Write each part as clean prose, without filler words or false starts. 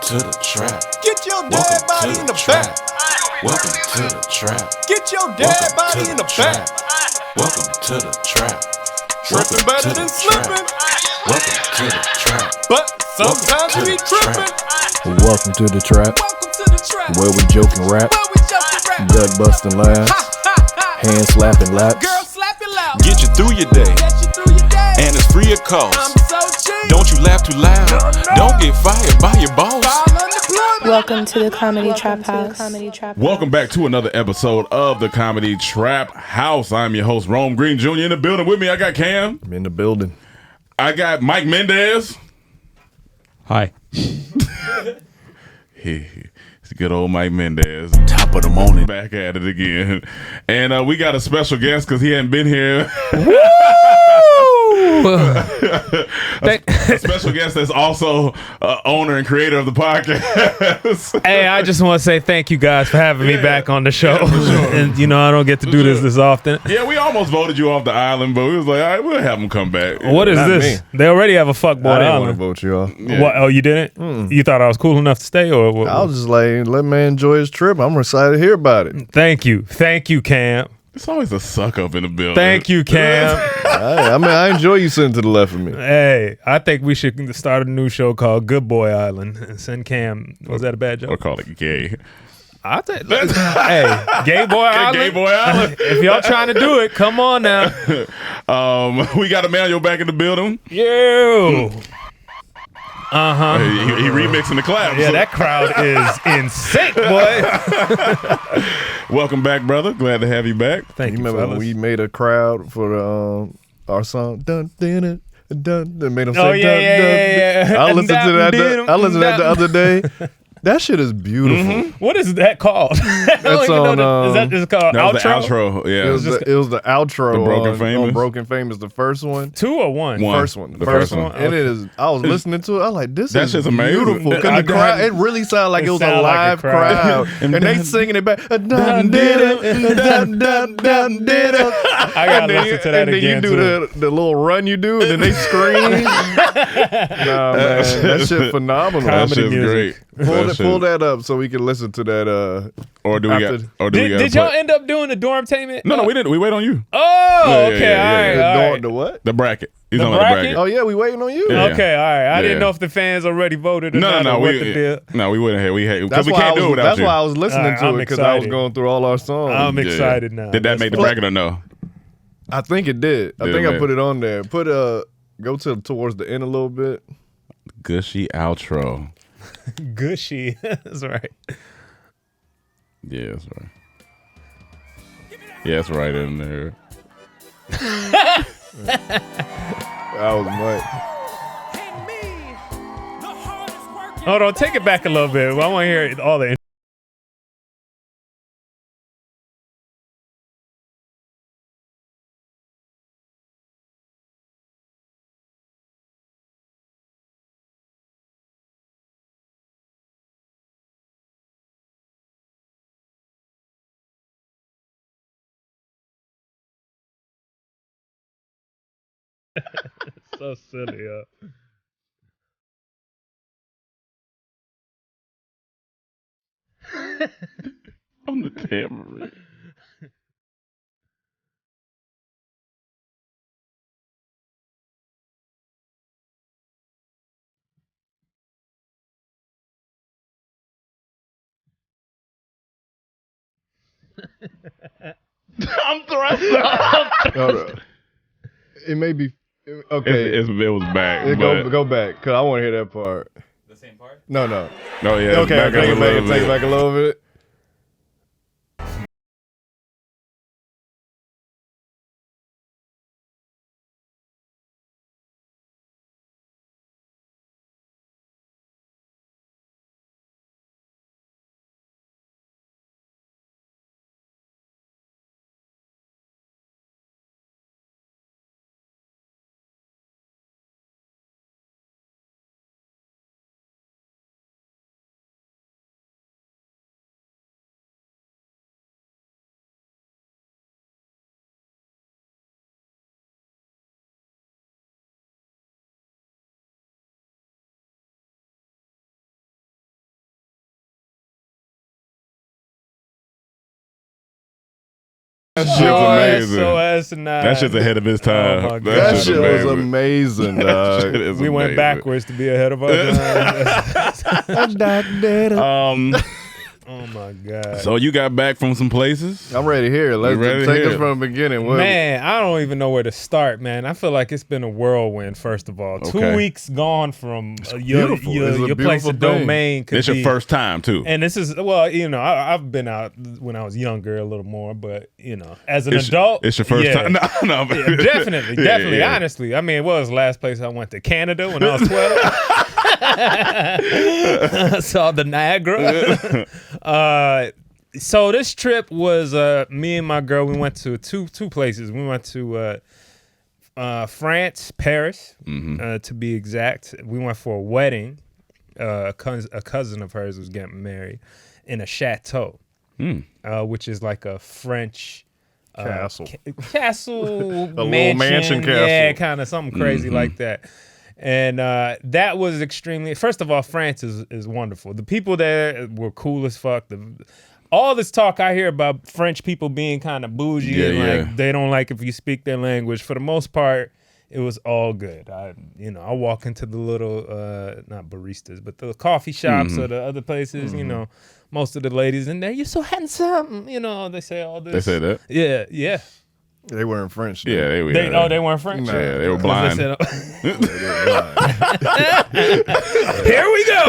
to the trap. Get your dead body in the back. Welcome to the trap. Get your dead body in the back. Welcome to the trap. Tripping better than slipping. Welcome to the trap. But sometimes we be tripping. Welcome to the trap, Welcome to the trap. where we joke and rap, Where we joking rap. gut busting laughs, hand slapping laps. Girl, slap it loud. Get you through your day, Get you through your day. and it's free of cost. I'm so cheap. Don't you laugh too loud. Don't get fired by your boss. I'm unemployed. Welcome to the Comedy Trap House. Welcome back to another episode of the Comedy Trap House. I'm your host, Rome Green Jr. In the building with me, I got Cam. I'm in the building. I got Mike Mendez. Hi. It's good old Mike Mendez. Top of the morning. Back at it again. And we got a special guest because he hadn't been here. a special guest that's also owner and creator of the podcast. Hey, I just want to say thank you guys for having me back on the show. And you know, I don't get to do this often. Yeah, we almost voted you off the island, but we was like, all right, we'll have him come back. What is Not this? me. They already have a fuckboy I didn't want to island. vote you off. Yeah. What? Oh, you didn't? You thought I was cool enough to stay, or what? I was just like, let man enjoy his trip. I'm excited to hear about it. Thank you, Cam. It's always a suck up in the building. Thank you, Cam. I mean, I enjoy you sitting to the left of me. Hey, I think we should start a new show called Good Boy Island and send Cam. Was that a bad Or joke? call it gay. I think. Hey, Gay Boy Island. Gay boy island. If y'all trying to do it, come on now. We got Emmanuel back in the building. You. He remixing the claps. Yeah, that crowd is in sync, boy. Welcome back, brother. Glad to have you back. Thank You you, remember when fellas. we made a crowd for our song? Dun, dun, dun, dun, that made them say, Oh, yeah, dun, yeah. I listened to that. Dun, I listened to that the dun. other day. That shit is beautiful. What is that called? I don't even on, know is that just called That was outro? the outro. Yeah. It was the outro The Broken on Famous? Broken Famous, the first one. 2 or 1? One. First one. The first one. And it is. I was listening to it. I was like, this That is shit's amazing. beautiful. 'Cause I the crowd, got- it really sounded like It it was a sounded like a live crowd. crowd. And they singing it back. Dun, did it. Dun, dun, dun, did it. I gotta listen to that and then again, you do the little run you do, and then they scream. Nah, man. That shit phenomenal. That Comedy shit's music. great. Pull that up so we can listen to that. Or do we after- got? Or do we got? Did y'all end up doing the Dormtainment? No, we didn't. We wait on you. Oh, Yeah, okay, yeah. all right. The what? The bracket. He's The on the bracket. bracket? Oh yeah, we waiting on you. Yeah. Okay, all right. I Yeah. didn't know if the fans already voted or No, not, no, or no. what the deal. We wouldn't have. We had because That's we why can't do it without That's you. why I was listening All right, to I'm it because I was excited. going through all our songs. I'm excited now. Did that make the bracket or no? I think it did. I Did think it, I man? put it on there. Go towards the end a little bit. Gushy outro. Gushy. That's right. Yeah, that's right. Yeah, it's right in there. I was like, Hold on, take it back a little bit. I want to hear all the. So silly, On the camera. I'm thrusting. it may be okay. It was back. Go back because I want to hear that part. The same part? No. No, yeah. Okay, it's back take a it little back. Take it bit. back a little bit. shit's Oh, that's amazing. so asinine. That shit's ahead of his time. Oh, my God. That shit's shit was amazing, That shit dog. is We went amazing. backwards to be ahead of our time. Oh my God. So you got back from some places? I'm ready here. Let's ready take here? us from the beginning. Man, I don't even know where to start, man. I feel like it's been a whirlwind, first of all. 2 Okay. weeks gone from your beautiful. It's a your place beautiful of thing. domain. Could It's your be- first time too. And this is, well, you know, I've been out when I was younger a little more, but, you know, as an It's- adult. it's your first yeah. time. No, but Yeah, definitely, Yeah, definitely. yeah. Honestly, I mean, it was the last place I went to Canada when I was 12. Saw the Niagara. So this trip was me and my girl. We went to two places. We went to France, Paris, to be exact. We went for a wedding. A cousin of hers was getting married in a chateau, which is like a French. Castle. Castle little mansion castle. Yeah, kind of something crazy like that. And that was extremely. First of all, France is wonderful. The people there were cool as fuck. All this talk I hear about French people being kind of bougie and like they don't like if you speak their language. For the most part, it was all good. I walk into the little not baristas, but the coffee shops or the other places. You know, most of the ladies in there, you're so handsome. You know, they say all this. They say that? Yeah, yeah. They weren't French. though. Yeah, they were. They weren't French. Yeah, they were 'Cause blind. they said, here we go.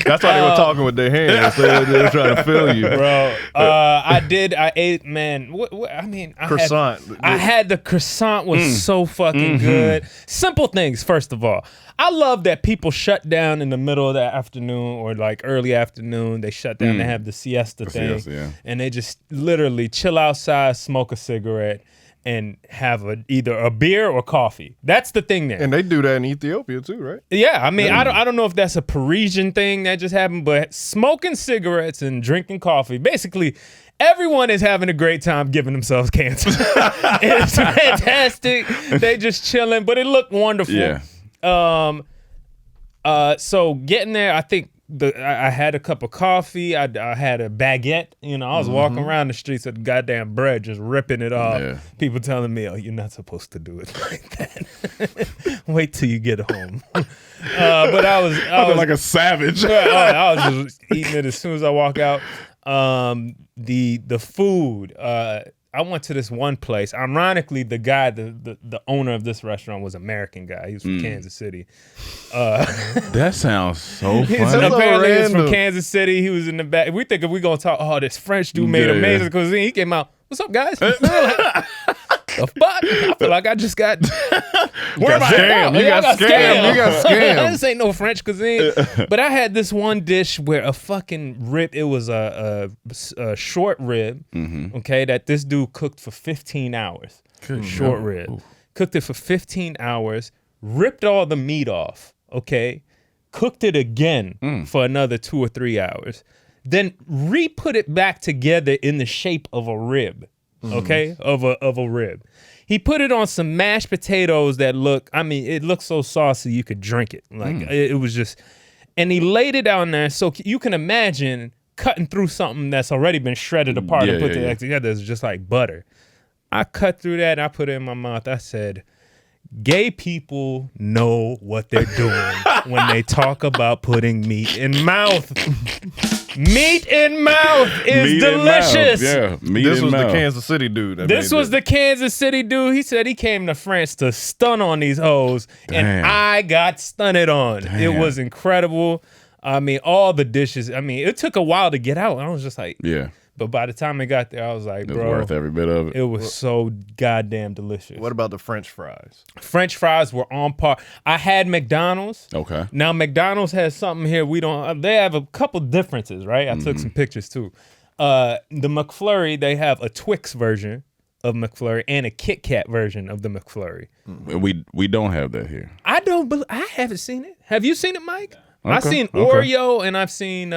That's why they were talking with their hands. They were trying to feel you. Bro, I ate, man. I mean, Croissant. I had the croissant was so fucking good. Simple things, first of all. I love that people shut down in the middle of the afternoon or like early afternoon. They shut down. They have the siesta thing, siesta, yeah. and they just literally chill outside, smoke a cigarette, and have either a beer or coffee. That's the thing there. And they do that in Ethiopia too, right? Yeah, I mean, I don't know if that's a Parisian thing that just happened, but smoking cigarettes and drinking coffee, basically, everyone is having a great time giving themselves cancer. It's fantastic. They just chilling, but it looked wonderful. Yeah. So getting there, I think I had a cup of coffee. I had a baguette. You know, I was walking around the streets with goddamn bread, just ripping it off. Yeah. People telling me, "Oh, you're not supposed to do it like that. Wait till you get home." But I was like a savage. I was just eating it as soon as I walk out. The food. I went to this one place. Ironically, the guy, the owner of this restaurant was an American guy. He was from Kansas City. That sounds so He's funny. apparently he was from random. Kansas City. He was in the back. We think if we're gonna talk, oh, this French dude made amazing cuisine. He came out. What's up, guys? The fuck? I feel like I just got. Where am I? scammed. You got scammed. You got scammed. This ain't no French cuisine. But I had this one dish where a fucking rib. It was a short rib. Okay, that this dude cooked for 15 hours. Short rib. Cooked it for 15 hours. Ripped all the meat off. Okay, cooked it again for another 2 or 3 hours. Then re-put it back together in the shape of a rib. Okay, of a rib. He put it on some mashed potatoes that it looked so saucy you could drink it. Like it was just, and he laid it on there so you can imagine cutting through something that's already been shredded apart and put it together. It's just like butter. I cut through that and I put it in my mouth. I said, gay people know what they're doing when they talk about putting meat in mouth. Meat in mouth is Meat in delicious. mouth. Yeah, meat This in was mouth. the Kansas City dude. This was the Kansas City dude. He said he came to France to stun on these hoes, Damn. and I got stunted on. Damn. It was incredible. I mean, all the dishes. I mean, it took a while to get out. I was just like, Yeah, but by the time it got there, I was like, it was bro, worth every bit of it. it was so goddamn delicious. What about the French fries? French fries were on par. I had McDonald's. Okay. Now McDonald's has something here we don't. They have a couple differences, right? I took some pictures too. The McFlurry, they have a Twix version of McFlurry and a Kit Kat version of the McFlurry. We don't have that here. I haven't seen it. Have you seen it, Mike? I've Okay, seen okay. Oreo and I've seen.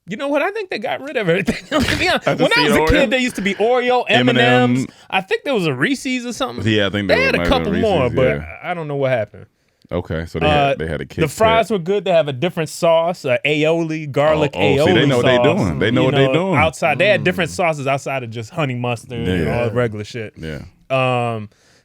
You know what? I think they got rid of everything. To be honest, when I seen was a Oreo. kid, there used to be Oreo, M&Ms. M&Ms. I think there was a Reese's or something. Yeah, I think They there had a might have couple been more, Reese's, but yeah. I don't know what happened. Okay, so they had a Kit The fries Kat. were good. They have a different sauce, aioli, garlic aioli see, they know what they sauce. doing. They know what they doing. Outside, they had different sauces outside of just honey mustard and all the regular shit. Yeah.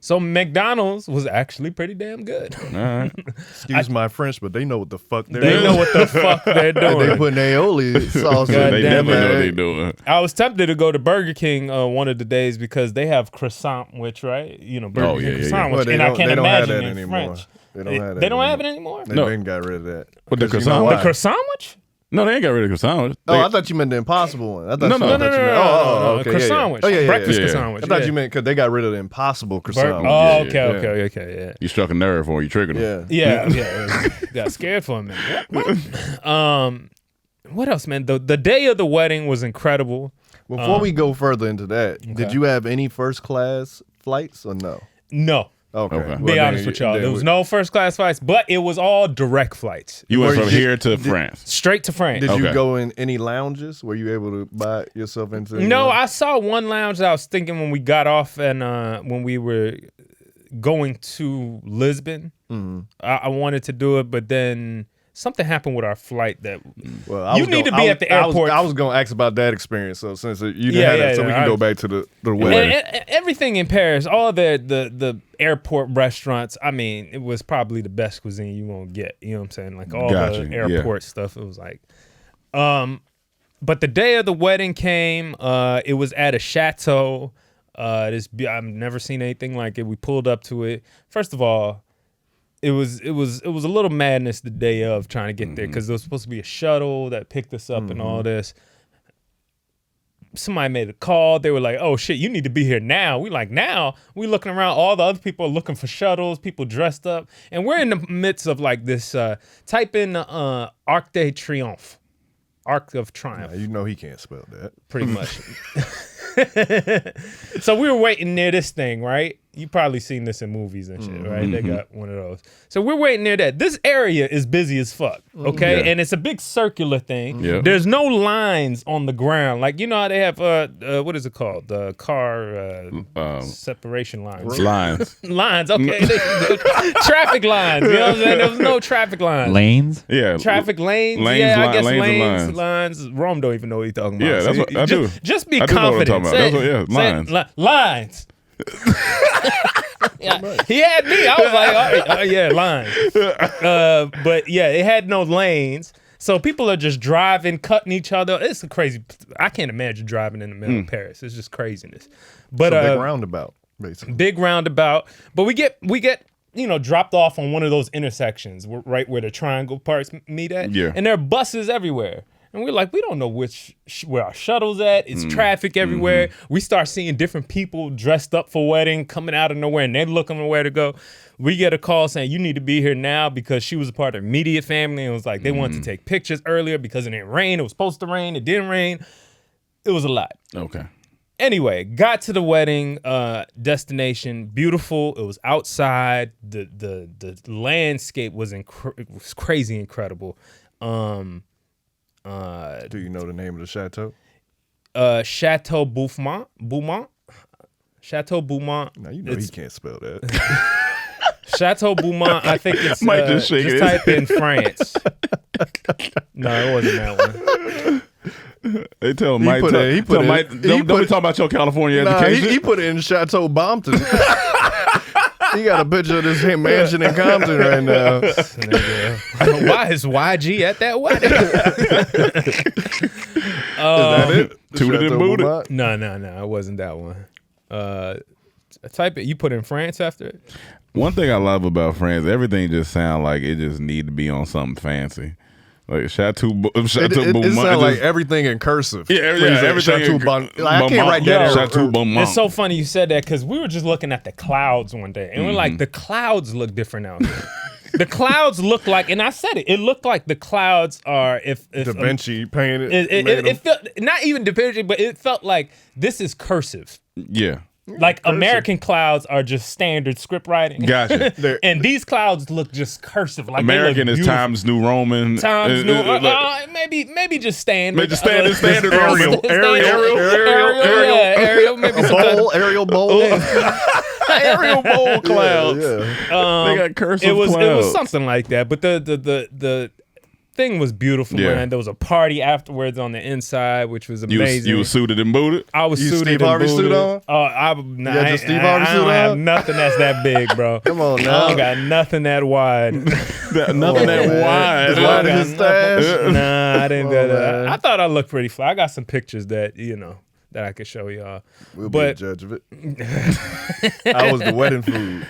So McDonald's was actually pretty damn good. All right. Excuse my French, but they know what the fuck they're They doing. know what the fuck they're doing. They putting aioli sauce in They damn definitely it. know what they doing. I was tempted to go to Burger King one of the days because they have croissant, which right, Burger King croissant, Well, which, they and I don't- can't they don't have imagine that in anymore. French. They don't have that. They don't have it anymore. anymore. They No. been got rid of that. But the 'Cause you know croissant- why? The croissant sandwich? No, they ain't got rid of croissant. Oh, I thought you meant the Impossible one. I thought No, you no. meant- No, I thought you meant- no, Oh, okay, croissant yeah, yeah. sandwich. Oh, yeah, yeah, Breakfast yeah. croissant I sandwich. thought you meant because they got rid of the Impossible croissant. Oh, Yeah, okay, yeah. You struck a nerve or you triggered them. Yeah. Yeah. Got scared for a minute. What else, man? The day of the wedding was incredible. Before we go further into that, did you have any first class flights or no? No. Okay. Okay. Be honest with y'all. There was no first class flights, but it was all direct flights. You went Where from you- here to France. Straight to France. Did Okay. you go in any lounges? Were you able to buy yourself into? No, I saw one lounge that I was thinking when we got off and when we were going to Lisbon. I wanted to do it, but then something happened with our flight that Well, I You was need gonna- to be at the airport. I was going to ask about that experience. So since you didn't Yeah, have yeah, that, so we yeah, can I- go back to the and, wedding. and everything in Paris, all the airport restaurants. I mean, it was probably the best cuisine you won't get. You know what I'm saying? Like all Gotcha, the yeah. airport stuff. It was like, but the day of the wedding came. It was at a chateau. I've never seen anything like it. We pulled up to it. First of all, it was a little madness the day of trying to get there because there was supposed to be a shuttle that picked us up and all this. Somebody made a call. They were like, "Oh shit, you need to be here now." We like now. We looking around. All the other people are looking for shuttles. People dressed up, and we're in the midst of like this. Type in Arc de Triomphe, Arc of Triumph, You know he can't spell that. pretty much. So we were waiting near this thing, right? You probably seen this in movies and shit, right? They got one of those. So we're waiting near that. This area is busy as fuck, okay? Yeah. And it's a big circular thing. Yeah. There's no lines on the ground. Like, you know how they have, what is it called? The car separation lines. Lines. Lines, okay. Traffic lines, you know what I'm saying? There was no traffic lines. Lanes? Yeah. Traffic lanes, Lanes, yeah, I li- guess lanes and lanes, lines. lines. Rome don't even know what he's talking about. Yeah, that's what I do. Just be I do know what I'm confident. talking about. That's what- yeah, lines. Lines. Yeah, he had me. I was like, oh, yeah, lines. But yeah, it had no lanes. So people are just driving, cutting each other. It's a crazy. I can't imagine driving in the middle of Paris. It's just craziness. But So big roundabout, basically. big roundabout. But we get dropped off on one of those intersections, right where the triangle parts meet at. Yeah. And there are buses everywhere. And we're like, we don't know where our shuttle's at. It's traffic everywhere. We start seeing different people dressed up for wedding coming out of nowhere, and they're looking for where to go. We get a call saying, you need to be here now because she was a part of the immediate family. And it was like, they wanted to take pictures earlier because it didn't rain. It was supposed to rain. It didn't rain. It was a lot. Okay. Anyway, got to the wedding destination. Beautiful. It was outside. The landscape was it was crazy incredible. Do you know the name of the chateau? Chateau Beaumont. Chateau Beaumont. Now you know he can't spell that. Chateau Beaumont. I think it's Mike just shaking just his type in France. No, it wasn't that one. They tell He Mike. put it- he put tell it- Mike. he Don't put- be talking about your California Nah, education. he put it in Chateau Bompton. He got a picture of this mansion in Compton right now. Why is YG at that wedding? Is that it? Tooted and Chateau booted. Beaumont? No, it wasn't that one. Type it. You put in France after it. One thing I love about France, everything just sound like it just need to be on something fancy. Like Chateau It Beaumont. sounds like everything in cursive. Yeah, When you say everything. Chateau Like, I can't write that out. Chateau Beaumont. It's so funny you said that because we were just looking at the clouds one day, and we're like, the clouds look different out here. The clouds look like, and I said it. It looked like the clouds are if Da Vinci painted. it made felt not even Da Vinci, but it felt like this is cursive. Yeah. Like American clouds are just standard script writing. Gotcha. And these clouds look just cursive. Like American is Times New Roman. Times New maybe just standard. Maybe just standard Roman. Arial, maybe Arial bowl. Arial bowl clouds. They got cursive clouds. It was something like that. But the thing was beautiful, man. There was a party afterwards on the inside, which was amazing. You was suited and booted? I was suited Steve and Harvey booted. suit on? Oh, I don't have nothing that's that big, bro. Come on now. I don't got nothing that wide. Nothing that wide. As wide as his stash? Nah, I didn't do that. I thought I looked pretty fly. I got some pictures that, that I could show y'all. We'll be a judge of it. How was the wedding food?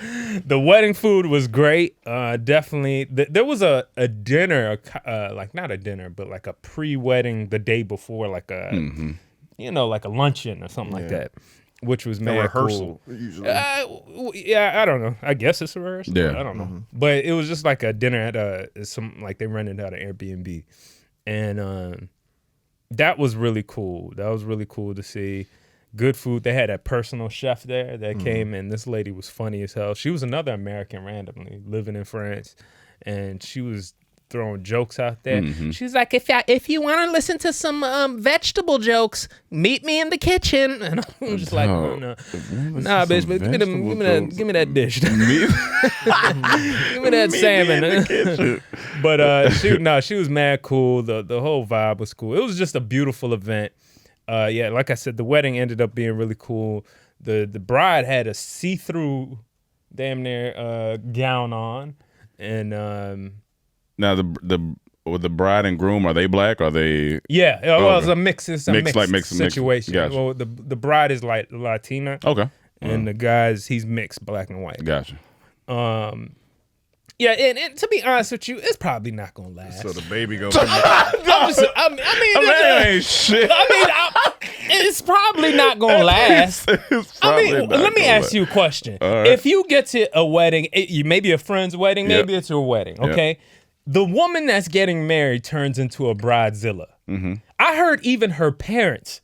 The wedding food was great. Definitely. There was a dinner, like not a dinner, but like a pre-wedding the day before, like a, like a luncheon or something like that, which was mad rehearsal, cool. usually. Yeah, I don't know. I guess it's a rehearsal. Yeah. I don't know. But it was just like a dinner at like they rented out an Airbnb. And that was really cool. That was really cool to see. Good food. They had a personal chef there that came, and this lady was funny as hell. She was another American randomly living in France, and she was throwing jokes out there. She's like, if you want to listen to some vegetable jokes, meet me in the kitchen. And I'm just like, oh, no. Nah, bitch, but give me that dish. Give me that salmon. But she was mad cool. The whole vibe was cool. It was just a beautiful event. Like I said, the wedding ended up being really cool. The bride had a see-through damn near gown on, and now the bride and groom, are they black? Are they? Yeah, well, it's a mix. It's a mixed situation. Gotcha. Well, the bride is like Latina. Okay. And the guy's he's mixed black and white. Gotcha. Yeah, and to be honest with you, it's probably not gonna last. So the baby gonna come out. I ain't shit. It's probably not gonna last. Let me ask you a question. Right. If you get to a wedding, maybe a friend's wedding, maybe it's your wedding, okay? The woman that's getting married turns into a bridezilla. I heard even her parents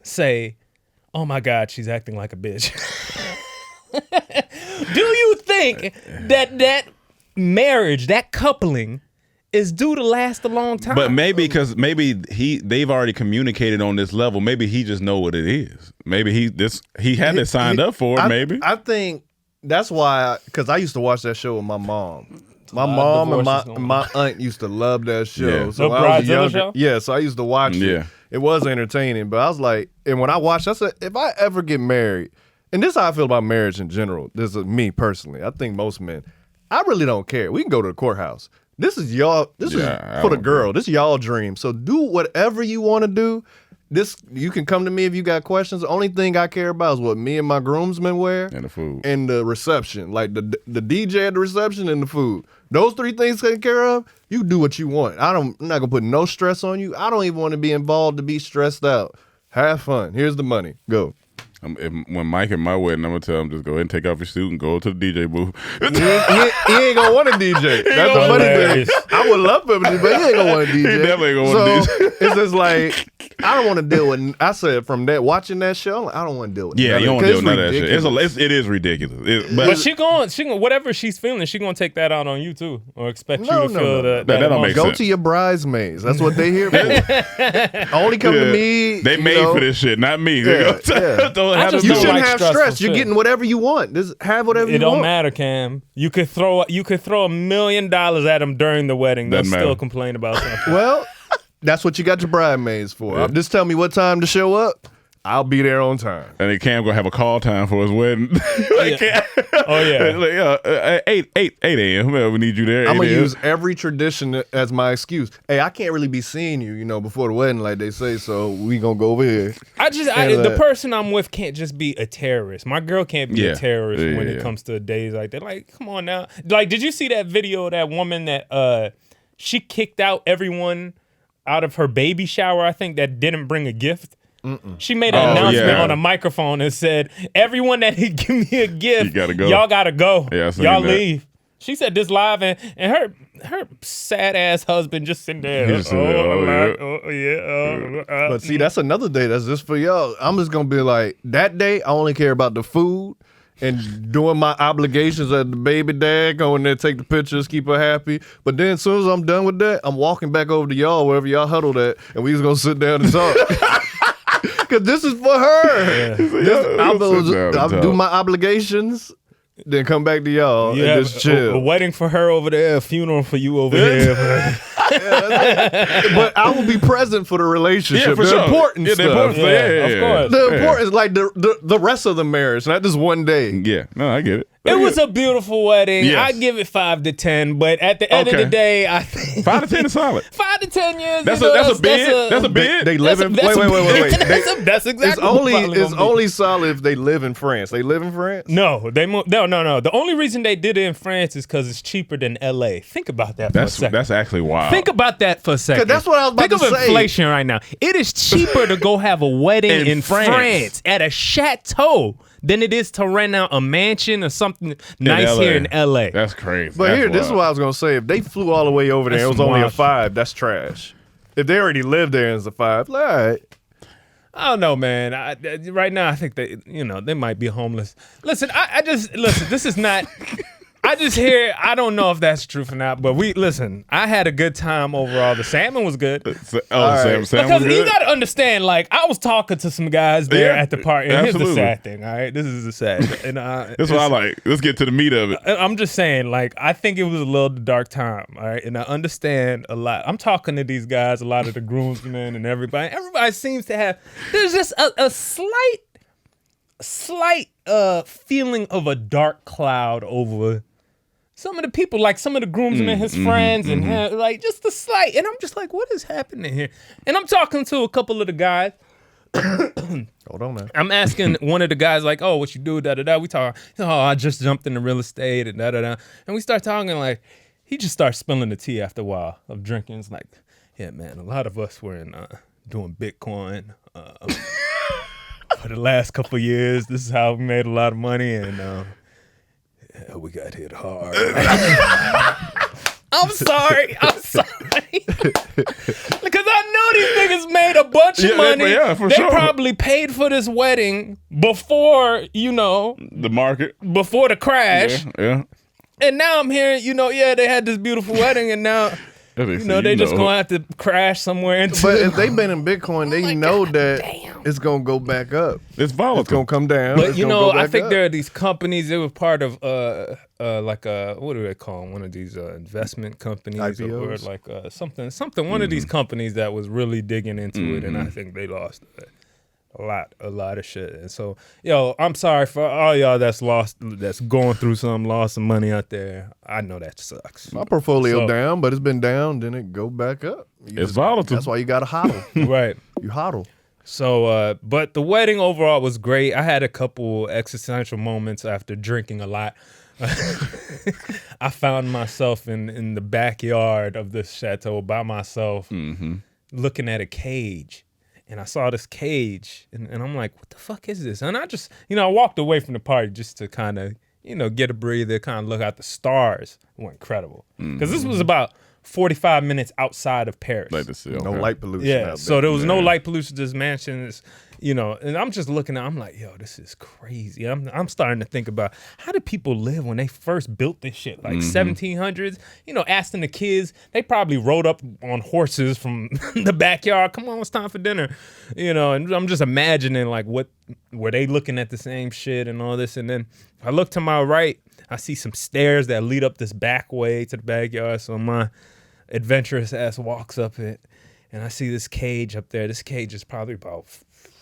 say, "Oh my God, she's acting like a bitch." Do you think that marriage, that coupling, is due to last a long time? But maybe because they've already communicated on this level. Maybe he just know what it is. Maybe he had it signed up for it. Maybe I think that's why, because I used to watch that show with my mom. My mom and my aunt used to love that show. Yeah. So The when I was Bridezilla younger, show? yeah. So I used to watch it. Yeah. It was entertaining, but I was like, and when I watched, I said, if I ever get married, and this is how I feel about marriage in general. This is me personally. I think most men, I really don't care. We can go to the courthouse. This is y'all. This is for the girl. This is y'all dream. So do whatever you want to do. You can come to me if you got questions. The only thing I care about is what me and my groomsmen wear and the food and the reception, like the DJ at the reception and the food. Those three things taken care of. You do what you want. I'm not gonna put no stress on you. I don't even want to be involved to be stressed out. Have fun. Here's the money. Go. When Mike at my wedding, I'm gonna tell him just go ahead and take off your suit and go to the DJ booth. He ain't gonna want a DJ. That's the funny thing. I would love him, but he ain't gonna want a DJ. He definitely ain't gonna want a DJ. It's just like, I don't want to deal with. I said from that watching that show, I don't want to deal with. Yeah, you don't want to deal with none of that ridiculous. shit. It is ridiculous. But she going whatever she's feeling, she gonna take that out on you too, or expect you to feel that. That don't make Go sense. to your bridesmaids. That's what they here for. Only come to me. They made for this shit, not me. Yeah. You shouldn't have stress. You're getting whatever you want. Just have whatever you want. It don't matter, Cam. You could throw $1 million at them during the wedding. They'll still complain about something. Well, that's what you got your bridesmaids for. Yeah. Just tell me what time to show up. I'll be there on time. And then Cam gonna have a call time for his wedding. Oh yeah. 8 a.m. We need you there. I'm gonna use every tradition as my excuse. Hey, I can't really be seeing you, before the wedding, like they say. So we gonna go over here. The person I'm with can't just be a terrorist. My girl can't be a terrorist when it comes to days like that. Like, come on now. Like, did you see that video of that woman that she kicked out everyone out of her baby shower? I think that didn't bring a gift. She made an announcement on a microphone and said, "Everyone that give me a gift, you gotta go. Y'all gotta go. Yeah, Y'all leave." She said this live, and her sad ass husband just sitting there. But see, that's another day that's just for y'all. I'm just gonna be like, that day I only care about the food and doing my obligations as the baby dad, going there, take the pictures, keep her happy. But then as soon as I'm done with that, I'm walking back over to y'all, wherever y'all huddled at, and we just gonna sit down and talk. Cause this is for her. I'll do my obligations, then come back to y'all and just chill. A wedding for her over there, a funeral for you over here. But I will be present for the relationship. Yeah, for the sure. important Yeah, stuff. the important stuff. Yeah, of course. The important is like the rest of the marriage, not just one day. Yeah, no, I get it. It was a beautiful wedding. Yes. I give it 5 to 10, but at the end of the day, I think 5 to 10 is solid. 5 to 10 years. That's a bid. That's a bid. They live in. that's Wait. That's exactly. It's only solid if they live in France. They live in France. No, they moved. No. The only reason they did it in France is because it's cheaper than LA. Think about that for a second. That's actually wild. Think about that for a second. That's what I was about Think to of say. inflation right now. It is cheaper to go have a wedding in France at a chateau than it is to rent out a mansion or something nice here in LA. That's crazy. But That's this is wild. what I was gonna say. If they flew all the way over there, That's it was only a wild. 5. That's trash. If they already lived there and it's a 5, all right. I don't know, man. Right now, I think they might be homeless. Listen, listen. This is not. I just hear. I don't know if that's true or not, but I had a good time overall. The salmon was good. Sam was Because you good. got to understand, like, I was talking to some guys there Yeah, at the party. And here's the absolutely. sad thing, all right? This is the sad thing. And, That's what I like. Let's get to the meat of it. I'm just saying, like, I think it was a little dark time, all right? And I understand a lot. I'm talking to these guys, a lot of the groomsmen and everybody. Everybody seems to have, there's just a slight feeling of a dark cloud over some of the people, like some of the groomsmen, his friends, and him, like just a slight. And I'm just like, what is happening here? And I'm talking to a couple of the guys. Hold on, man. I'm asking one of the guys, like, oh, what you do, da-da-da. We talk, I just jumped into real estate and da-da-da. And we start talking, like, he just starts spilling the tea after a while of drinking. It's like, yeah, man, a lot of us were doing Bitcoin for the last couple of years. This is how we made a lot of money, and we got hit hard. I'm sorry. Because I know these niggas made a bunch of money. They probably paid for this wedding before, the market. before the crash. Yeah. And now I'm hearing, they had this beautiful wedding, and now, they just gonna have to crash somewhere into. But if they've been in Bitcoin, they know that it's gonna go back up. It's volatile. It's gonna come down. But it's gonna go I back think up. there are these companies. They were part of what do they call them? One of these investment companies, IPOs? or like something. One of these companies that was really digging into it, and I think they lost a lot of shit. And so, I'm sorry for all y'all that's going through something, lost some money out there. I know that sucks. My portfolio down, but it's been down. Then it go back up. It's volatile. That's why you gotta hodl. Right. You hodl. So, but the wedding overall was great. I had a couple existential moments after drinking a lot. I found myself in the backyard of this chateau by myself, looking at a cage. And I saw this cage, and I'm like, what the fuck is this? And I just, I walked away from the party just to kind of, get a breather, kind of look out the stars. It was incredible. Because this was about 45 minutes outside of Paris. Like to see. No Okay. light pollution. Yeah, out there. so there was no light pollution. This mansion is, and I'm just looking at, I'm like, yo, this is crazy. I'm starting to think about how did people live when they first built this shit, like 1700s. Asking the kids, they probably rode up on horses from the backyard. Come on, it's time for dinner. And I'm just imagining like what were they looking at the same shit and all this. And then I look to my right, I see some stairs that lead up this back way to the backyard. So my adventurous ass walks up it, and I see this cage up there. This cage is probably about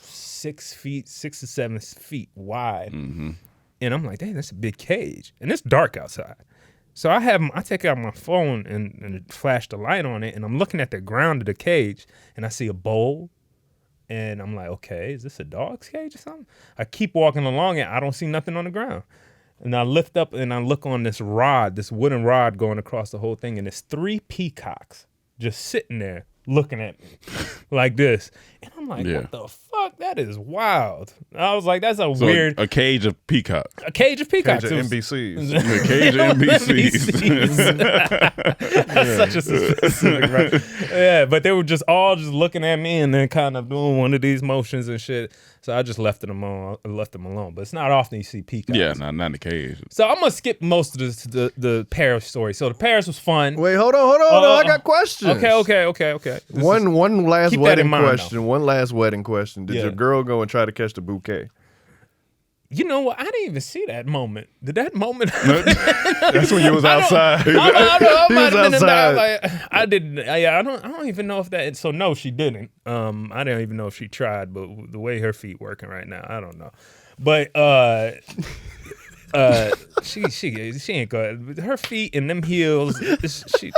6 to 7 feet wide. And I'm like, dang, that's a big cage. And it's dark outside. So I take out my phone and flash the light on it, and I'm looking at the ground of the cage, and I see a bowl. And I'm like, okay, is this a dog's cage or something? I keep walking along it. I don't see nothing on the ground. And I lift up and I look on this rod, this wooden rod going across the whole thing, and it's 3 peacocks just sitting there looking at me like this. And I'm like, Yeah. what the fuck? That is wild. I was like, that's a So weird. a cage of peacocks. A cage of peacocks. Cage of It was- NBCs. A cage of NBCs. That's such a specific, right? Yeah, but they were just all just looking at me and then kind of doing one of these motions and shit. So I just left them alone. But it's not often you see peacocks. Yeah, not in the cage. So I'm gonna skip most of the Paris story. So the Paris was fun. Wait, hold on. I got questions. Okay. This One last keep that in wedding mind, question. though. One last wedding question. Did Yeah. your girl go and try to catch the bouquet? You know what? I didn't even see that moment. Did that moment? That's when you was outside. I He might have been was in outside. that. Like, I didn't. Yeah, I don't even know if that. So no, she didn't. I don't even know if she tried. But the way her feet working right now, I don't know. But she ain't good. Her feet and them heels. She.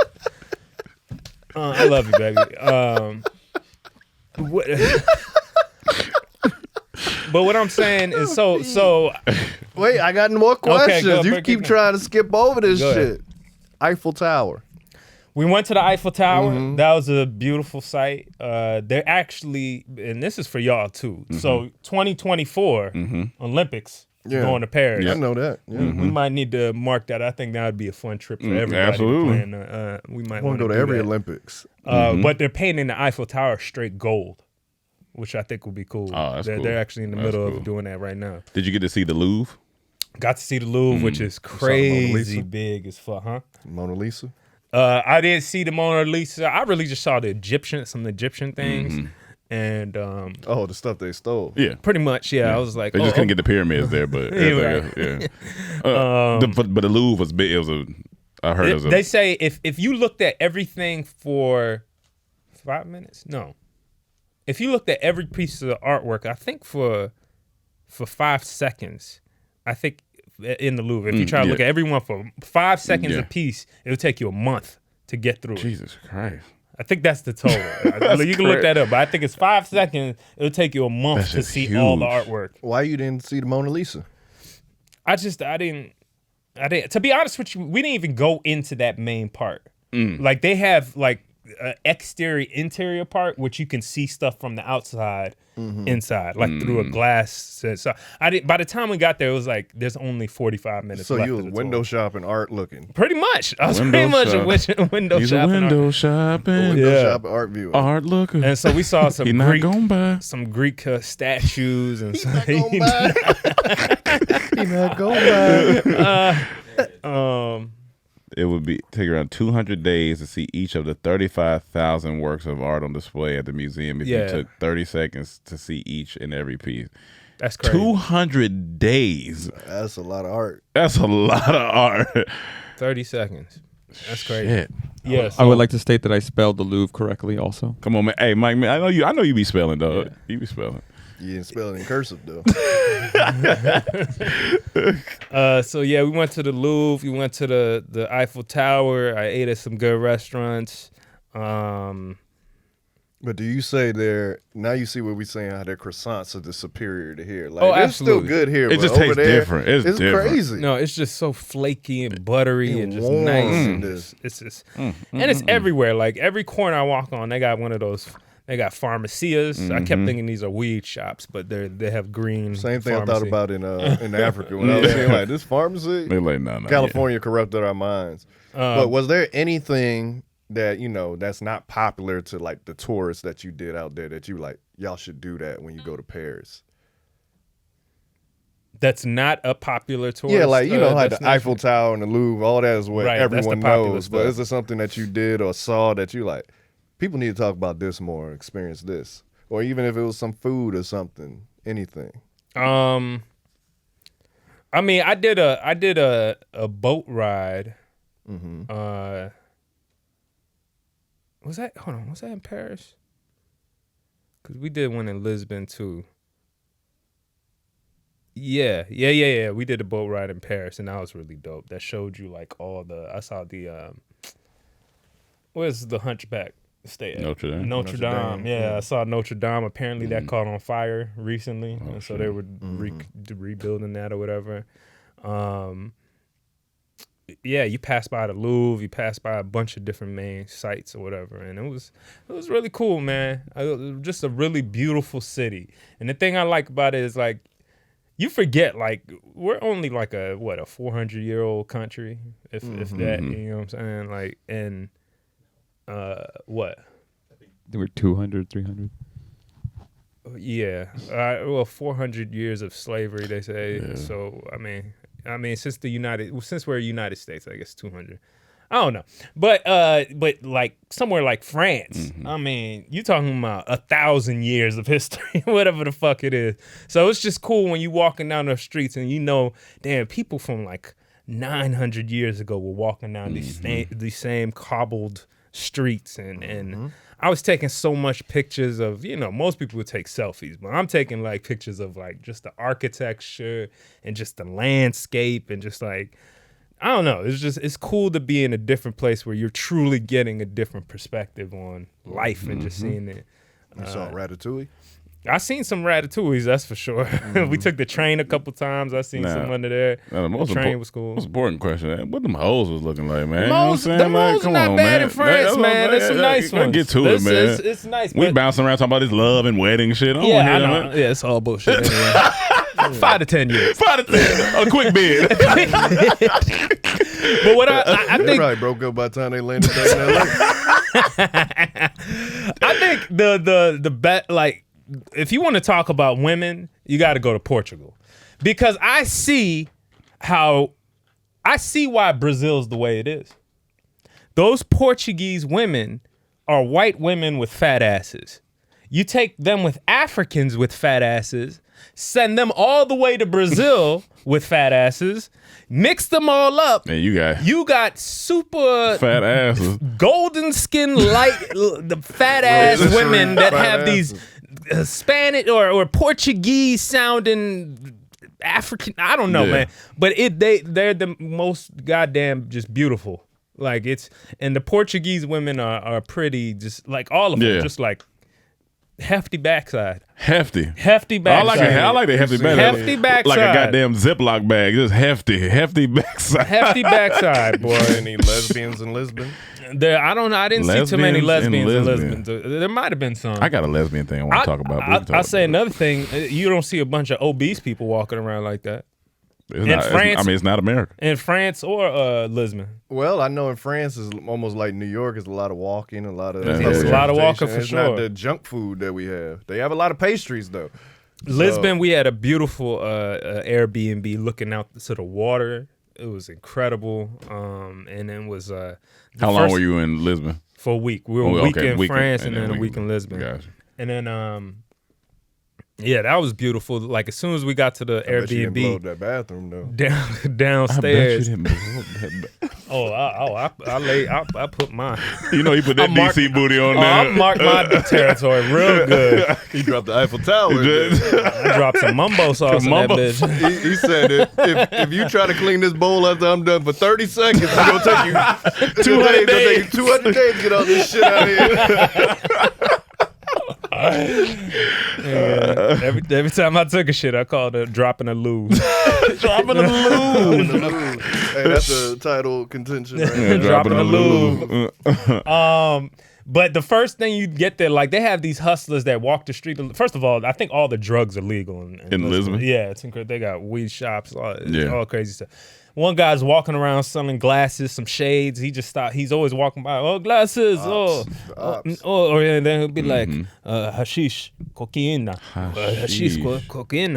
I love you, baby. What? But what I'm saying is so. Wait, I got more Okay, questions. go, You break keep it down. trying to skip over this Go shit. ahead. Eiffel Tower. We went to the Eiffel Tower. Mm-hmm. That was a beautiful sight. They're actually, and this is for y'all too. So 2024 Olympics Yeah. going to Paris. I know that. Yeah. We might need to mark that. I think that would be a fun trip for everybody. absolutely. We might I want want to go to every that. Olympics. But they're painting the Eiffel Tower straight gold, which I think would be cool. Oh, that's cool. They're actually in the That's middle cool. of doing that right now. Did you get to see the Louvre? Got to see the Louvre, which is the Mona crazy Lisa? big as fuck, huh? Mona Lisa. I didn't see the Mona Lisa. I really just saw some Egyptian things, and Oh, the stuff they stole. Yeah. pretty much, yeah. I was like, They just oh, couldn't get the pyramids there, but everything else, yeah. But the Louvre was big. It was I heard it was They say if you looked at everything for 5 minutes, no. If you looked at every piece of artwork, I think for 5 seconds, I think in the Louvre, if you try to look at everyone for 5 seconds Yeah. a piece, it would take you a month to get through it. Jesus Christ. I think that's the total. You can look that up, but I think it's 5 seconds. It'll take you a month That's to just see all the huge. artwork. Why you didn't see the Mona Lisa? I didn't. To be honest with you, we didn't even go into that main part. Like they have like exterior, interior part, which you can see stuff from the outside, inside, like through a glass. So I didn't. By the time we got there, it was like there's only 45 minutes. So left you of was the window tour. shopping art looking. Pretty much. I was Window pretty much shop. a window He's a shopping. window shopping. Window Yeah. shopping art viewer. Art looker. And so we saw some He not Greek, going by. some Greek statues and some. He not going by. It would take around 200 days to see each of the 35,000 works of art on display at the museum if Yeah. you took 30 seconds to see each and every piece. That's crazy. 200 days. That's a lot of art. That's a lot of art. 30 seconds. That's crazy. Shit. Yeah. I would like to state that I spelled the Louvre correctly also. Come on, man. Hey, Mike, man, I know you be spelling, dog. You be spelling. You didn't spell it in cursive though. So yeah, we went to the Louvre. We went to the Eiffel Tower. I ate at some good restaurants. But do you say now you see what we saying, how their croissants are the superior to here? Like Oh, it's still absolutely. good here. It but just over tastes there, different. It's different. crazy. No, it's just so flaky and buttery and just warm. nice. Mm. And it's just, and it's everywhere. Like every corner I walk on, they got one of those. They got pharmacias. I kept thinking these are weed shops, but they have green. Same thing I pharmacy. thought about in Africa when I was saying like this pharmacy. They're like, no. California corrupted our minds. But was there anything that that's not popular to like the tourists that you did out there that you like y'all should do that when you go to Paris? That's not a popular tourist. Yeah, like like the destination. Eiffel Tower and the Louvre, all that is what Right, that's the everyone popular knows. But stuff. is there something that you did or saw that you like? People need to talk about this more, experience this, or even if it was some food or something, anything. I mean, I did a boat ride. Was that in Paris? Because we did one in Lisbon too. Yeah. We did a boat ride in Paris, and that was really dope. That showed you like I saw the where's the Hunchback stay at? Notre Dame. Notre Dame. Yeah, I saw Notre Dame. Apparently that caught on fire recently, and so they were rebuilding that or whatever. you pass by the Louvre, you pass by a bunch of different main sites or whatever, and it was really cool, man. Just a really beautiful city. And the thing I like about it is like you forget like we're only like a 400-year-old country, if that, you know what I'm saying? Like, and what? They were 200, 300. Yeah, 400 years of slavery, they say. Yeah. So I mean, since we're United States, I guess 200. I don't know, but like somewhere like France, I mean, you talking about 1,000 years of history, whatever the fuck it is. So it's just cool when you walking down the streets and you know, damn, people from like 900 years ago were walking down these same cobbled streets, and I was taking so much pictures of, you know, most people would take selfies, but I'm taking like pictures of like just the architecture and just the landscape and just like, I don't know. It's cool to be in a different place where you're truly getting a different perspective on life and just seeing it. You saw Ratatouille? I seen some Ratatouilles, that's for sure. We took the train a couple times. I seen some under there. The train was cool. Most important question, man, what them hoes was looking like, man? The moles are not bad in France, man. There's some nice ones. Get to it, man. It's nice. We bouncing around talking about this love and wedding shit. I know. Yeah, it's all bullshit anyway. 5 to 10 years. 5 to 10. A quick bid. But what I think, probably broke up by the time they landed back in LA. I think the bet, like, if you want to talk about women, you got to go to Portugal, because I see why Brazil's the way it is. Those Portuguese women are white women with fat asses. You take them with Africans with fat asses, send them all the way to Brazil with fat asses, mix them all up. Man, you got super fat asses, golden skin, the fat ass women that have these Spanish or Portuguese sounding African. I don't know, man. But they're the most goddamn just beautiful. Like and the Portuguese women are pretty, just like all of them, just like hefty backside. Hefty backside. I like the hefty backside. Hefty backside. Like a goddamn Ziploc bag. Just hefty backside. Hefty backside, boy. Any lesbians in Lisbon? I didn't see too many lesbians in Lisbon. There might have been some. I got a lesbian thing I want to talk about. I'll say another thing. You don't see a bunch of obese people walking around like that. It's not America. In France or Lisbon. Well, I know in France is almost like New York. Is a lot of walking, a lot of it's a lot of walking for sure. It's not the junk food that we have. They have a lot of pastries though. Lisbon, we had a beautiful Airbnb looking out to the water. It was incredible. And then was how long were you in Lisbon? For a week. We were a week in France and then a week in Lisbon. Gotcha. And then yeah, that was beautiful. Like as soon as we got to the Airbnb, you didn't blow up that bathroom though. Downstairs. I bet you didn't blow up that I put mine. You know, he put that DC booty on there. I marked my territory real good. He dropped the Eiffel Tower. I dropped some mumbo sauce in that bitch. He said if you try to clean this bowl after I'm done for 30 seconds, it's gonna take you 200 days. 200 days to get all this shit out of here. Every time I took a shit, I called it dropping a loo. Dropping a loo. Hey, that's a title contention. Right? Yeah, dropping a loo. But the first thing you get there, like they have these hustlers that walk the street. First of all, I think all the drugs are legal in Lisbon. Yeah, it's incredible. They got weed shops, all crazy stuff. One guy's walking around selling glasses, some shades. He just stopped. He's always walking by. Oh, glasses. And then he'll be like, hashish, cocaine. Hashish, cocaine.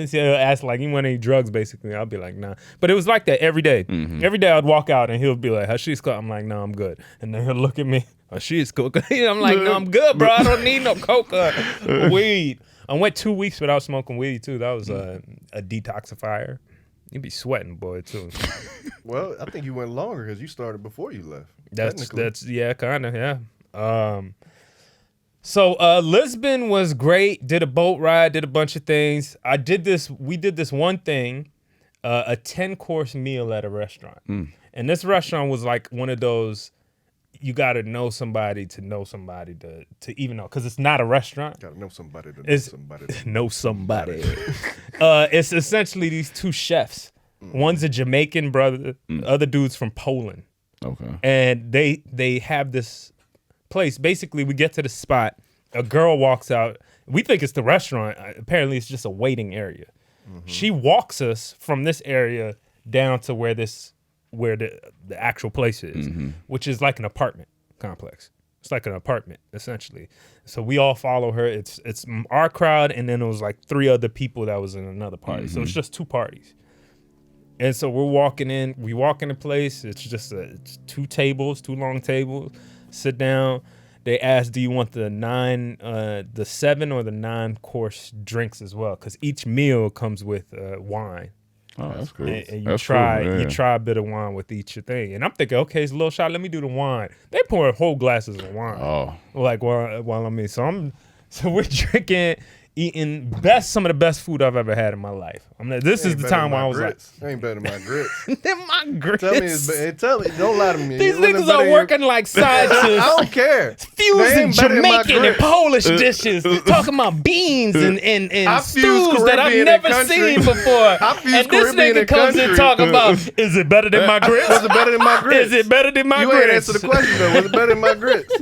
He'll ask like, you want any drugs, basically. I'll be like, nah. But it was like that every day. Every day I'd walk out and he'll be like, hashish, cocaine. I'm like, no, I'm good. And then he'll look at me, hashish, cocaine. I'm like, no, I'm good, bro. I don't need no coca, weed. I went 2 weeks without smoking weed, too. That was a detoxifier. You be sweating, boy, too. Well, I think you went longer because you started before you left. That's yeah, kind of, yeah. So Lisbon was great. Did a boat ride, did a bunch of things. We did this one thing, a 10-course meal at a restaurant. And this restaurant was like one of those, you got to know somebody to know somebody to even know, because it's not a restaurant. Got to know somebody to know somebody. Know somebody. It's essentially these two chefs One's a Jamaican brother. The other dude's from Poland. Okay. And they have this place. Basically, we get to the spot. A girl walks out. We think it's the restaurant. Apparently, it's just a waiting area. She walks us from this area down to where the actual place is, which is like an apartment complex. It's like an apartment, essentially. So we all follow her. It's our crowd, and then it was like 3 other people that was in another party. So it's just 2 parties. And so we're walking in. We walk in the place. It's just it's 2 tables, 2 long tables. Sit down. They ask, do you want the 7 or the 9 course drinks as well? Because each meal comes with wine. Oh, that's cool. And you That's try cool, yeah. you try a bit of wine with each thing. And I'm thinking, okay, it's a little shot. Let me do the wine. They pour whole glasses of wine. Oh. Like while I'm in. So we're drinking, eating some of the best food I've ever had in my life. This is the time when I was grits. Ain't better than my grits. like, they're my grits. Tell me, don't lie to me. These It wasn't niggas better are than working like side I shifts. don't care. They Fusing ain't better than my Jamaican and grits. Polish dishes, talking about beans and I fuse stews that I've Caribbean never and country. seen before. I fuse And this Caribbean nigga and comes in country. talking about, is it better than my grits? Was it better than my grits? Is it better than my You grits? ain't answered the question though. Was it better than my grits?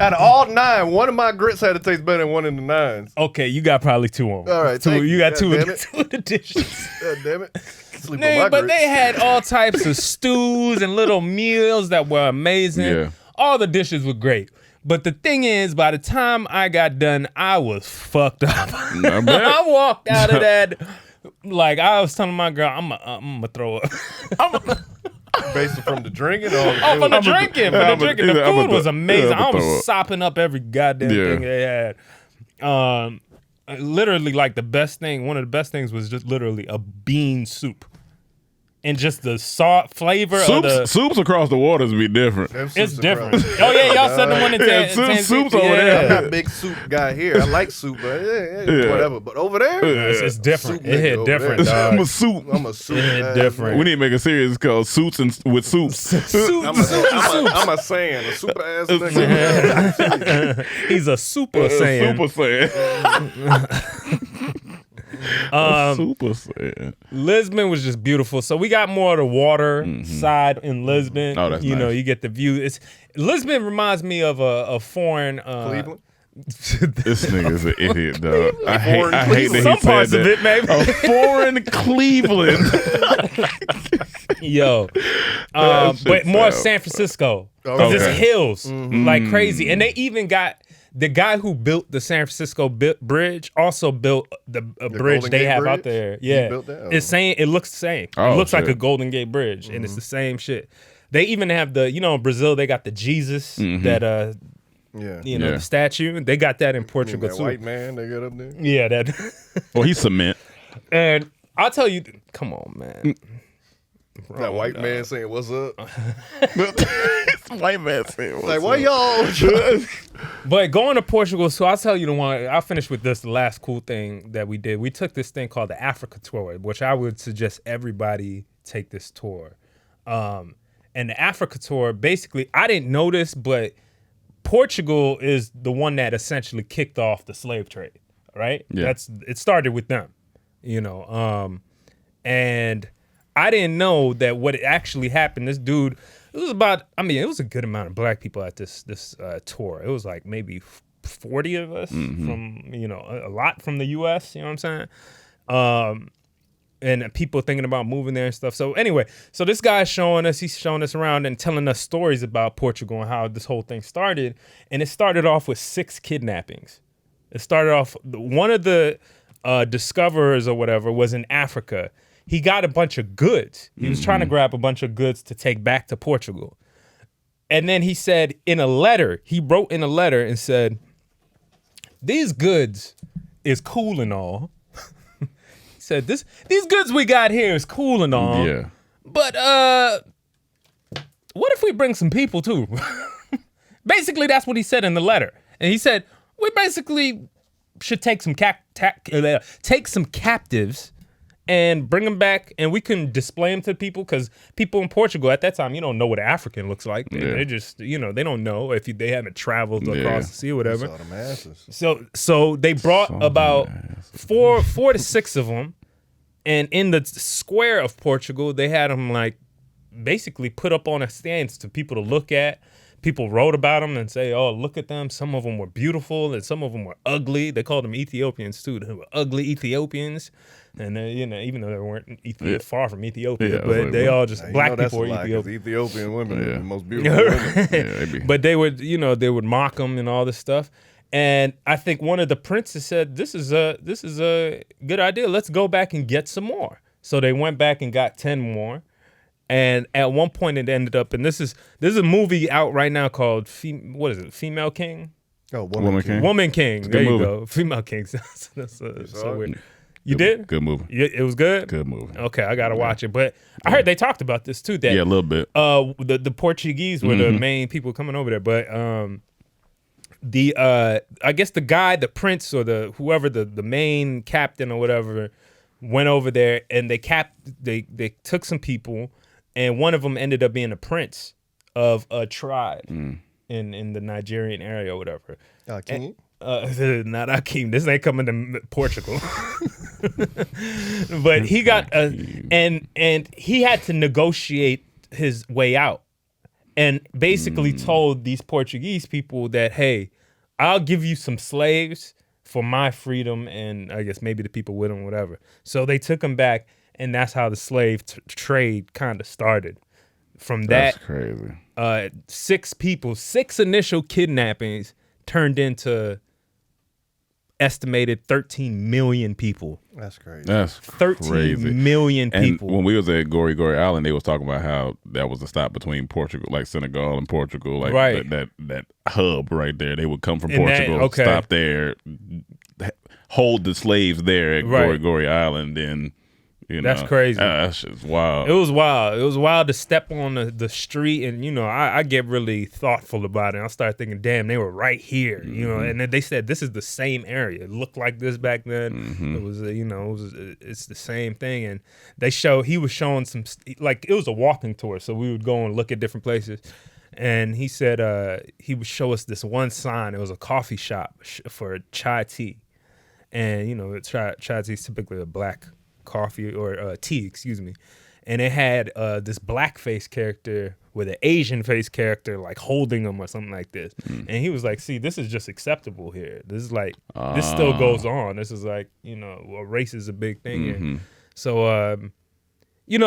Out of all 9, one of my grits had to taste better than one of the 9s. Okay, you got probably 2 on. All right, two. thank You you. got God 2 damn it. of the dishes. God damn it. Sleep on Nah, my but grits. they had all types of stews and little meals that were amazing. Yeah. All the dishes were great. But the thing is, by the time I got done, I was fucked up. I bet. I walked out of that like I was telling my girl, I'm gonna throw up. Based from the drinking or From the drinking. The food was amazing. I throw was up. sopping up every goddamn Yeah. thing they had. Literally, like the best thing, one of the best things was just literally a bean soup. And just the salt flavor of the... Soups across the waters be different. It's different. Oh, yeah, y'all said the one in Yeah, soup's over there. I'm not a big soup guy here. I like soup, but whatever. But over there, It's different. Soup It hit nigga over different, there. dog. I'm a soup. I'm a soup. It hit ass different. We need to make a series called Suits and with Soups. I'm a saying, a super ass nigga. He's a super saiyan. Super Saiyan. Super Saiyan. Lisbon was just beautiful. So we got more of the water side in Lisbon. Oh, that's you know, nice. you get the view. Lisbon reminds me of a foreign Cleveland. This nigga's an idiot, dog. I hate that Some he parts said of that. it, maybe. A foreign Cleveland. Yo. That shit But more sound- San Francisco. Because Okay. it's hills like crazy. And they even got the guy who built the San Francisco bridge also built a bridge Golden they Gate have out Bridge? there. He Yeah. built that? It's same. It looks the same. Oh, it looks like shit. a Golden Gate Bridge. And it's the same shit. They even have in Brazil, they got the Jesus that Yeah. Yeah. the statue. They got that in Portugal That too. white man they got up there. Yeah, that. Well, he's cement. And I'll tell you, come on, man. That white man saying, "What's up?" White man saying, Like, why y'all? But going to Portugal, so I'll tell you the one, I'll finish with this, the last cool thing that we did. We took this thing called the Africa Tour, which I would suggest everybody take this tour. And the Africa Tour, basically, I didn't know this, but Portugal is the one that essentially kicked off the slave trade, right? Yeah. It started with them, and I didn't know that what actually happened. This dude, it was a good amount of black people at this tour. It was like maybe 40 of us from, a lot from the U.S., you know what I'm saying? And people thinking about moving there and stuff. So anyway, so this guy's he's showing us around and telling us stories about Portugal and how this whole thing started. And it started off with 6 kidnappings. It started off, one of the discoverers or whatever was in Africa. He got a bunch of goods. He was trying to grab a bunch of goods to take back to Portugal. And then he said he wrote in a letter and said, these goods is cool and all. He said, these goods we got here is cool and all. Yeah. But what if we bring some people too? Basically, that's what he said in the letter. And he said, we basically should take some captives and bring them back, and we can display them to people, because people in Portugal at that time, you don't know what an African looks like. They just, they don't know if they haven't traveled across the sea or whatever. Saw them asses. So they brought about four to six of them, And in the square of Portugal, they had them like basically put up on a stand to people to look at. People wrote about them and say, "Oh, look at them. Some of them were beautiful, and some of them were ugly." They called them Ethiopians too. They were ugly Ethiopians, and even though they weren't far from Ethiopia, but they all just black people were Ethiopian. Ethiopian women are the most beautiful women. But they would, they would mock them and all this stuff. And I think one of the princes said, "This is a good idea. Let's go back and get some more." So they went back and got 10 more. And at one point it ended up, and this is a movie out right now called Female King? Oh, Woman King. Woman King. There you movie. go. Female King. That's so weird. You did? Good movie. It was good? Good movie. Okay, I gotta watch it. But I heard they talked about this too. That Yeah, a little bit. the Portuguese were the main people coming over there. But I guess the guy, the prince or whoever the main captain or whatever, went over there and they took some people. And one of them ended up being a prince of a tribe in the Nigerian area or whatever. King? Not Akeem. This ain't coming to Portugal. But he got and he had to negotiate his way out, and basically told these Portuguese people that, hey, I'll give you some slaves for my freedom, and I guess maybe the people with him, whatever. So they took him back. And that's how the slave trade kind of started. From that, That's crazy. 6 initial kidnappings turned into estimated 13 million people. That's crazy. That's 13 crazy. million people. And when we was at Gory Island, they was talking about how that was the stop between Portugal, like Senegal and Portugal, like Right. that hub right there. They would come from And that- Portugal, okay. stop there, hold the slaves there at Right. Gory Island, then. That's crazy. That shit's wild. It was wild. It was wild to step on the street, and I get really thoughtful about it. I started thinking, damn, they were right here, And then they said this is the same area. It looked like this back then. It was, it's the same thing. And he was showing some, like it was a walking tour, so we would go and look at different places. And he said he would show us this one sign. It was a coffee shop for chai tea, and chai tea is typically a black coffee or tea, excuse me, and it had this blackface character with an Asian face character like holding him or something like this, and he was like, "See, this is just acceptable here. This is like this still goes on. This is like race is a big thing here." So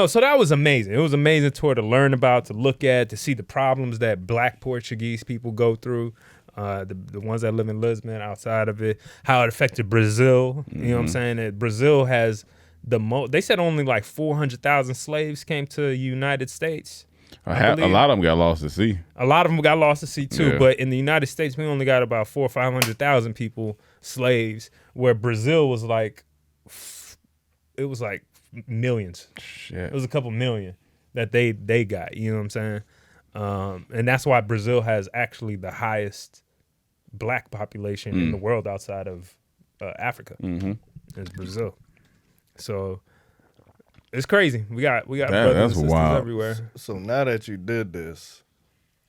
so that was amazing. It was an amazing tour to learn about, to look at, to see the problems that Black Portuguese people go through. The ones that live in Lisbon, outside of it, how it affected Brazil. You know what I'm saying? That Brazil has they said only like 400,000 slaves came to the United States. A lot of them got lost at sea. A lot of them got lost at sea too, Yeah. but in the United States, we only got about 400,000 or 500,000 people, slaves, where Brazil was like, it was like millions. Shit. It was a couple million that they got, you know what I'm saying? And that's why Brazil has actually the highest black population in the world outside of Africa. It's Brazil. So it's crazy. We got brothers and that's sisters wild. everywhere. So now that you did this,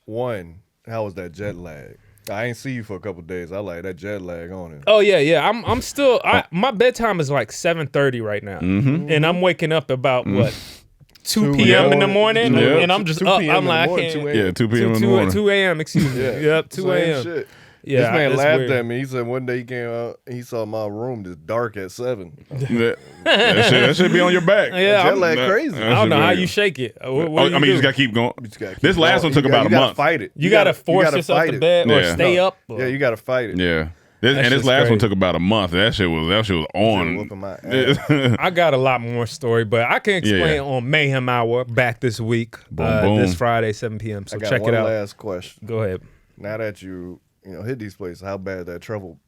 one, how was that jet lag? I ain't see you for a couple days. I like that jet lag on it. Oh yeah. I'm still. My bedtime is like 7:30 right now, and I'm waking up about what 2 p.m. in the morning, Yeah. and I'm just 2 up. p.m. I'm like, I in the morning, can't. 2 a.m. Yeah, 2 p.m. in the morning. 2 a.m. Excuse me. Yeah. Yep, 2 Same a.m. shit. Yeah, This man it's laughed weird. at me. He said one day he came out, he saw my room just dark at 7. That should be on your back. Yeah, Jet lag crazy. I don't know how you shake it. What do I mean, you do? just gotta keep going. You just gotta keep This last going. one took about a You gotta month. fight it. You gotta force gotta yourself fight to it. bed or Yeah. stay up. Yeah, you gotta fight it. Yeah. This shit's last one crazy. took about a month. That shit was on. Whooping my ass. I got a lot more story, but I can explain Yeah. on Mayhem Hour back this week, Boom. this Friday, 7 p.m. So I got check one it out. last question. Go ahead. Now that you hit these places, how bad that travel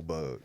bug?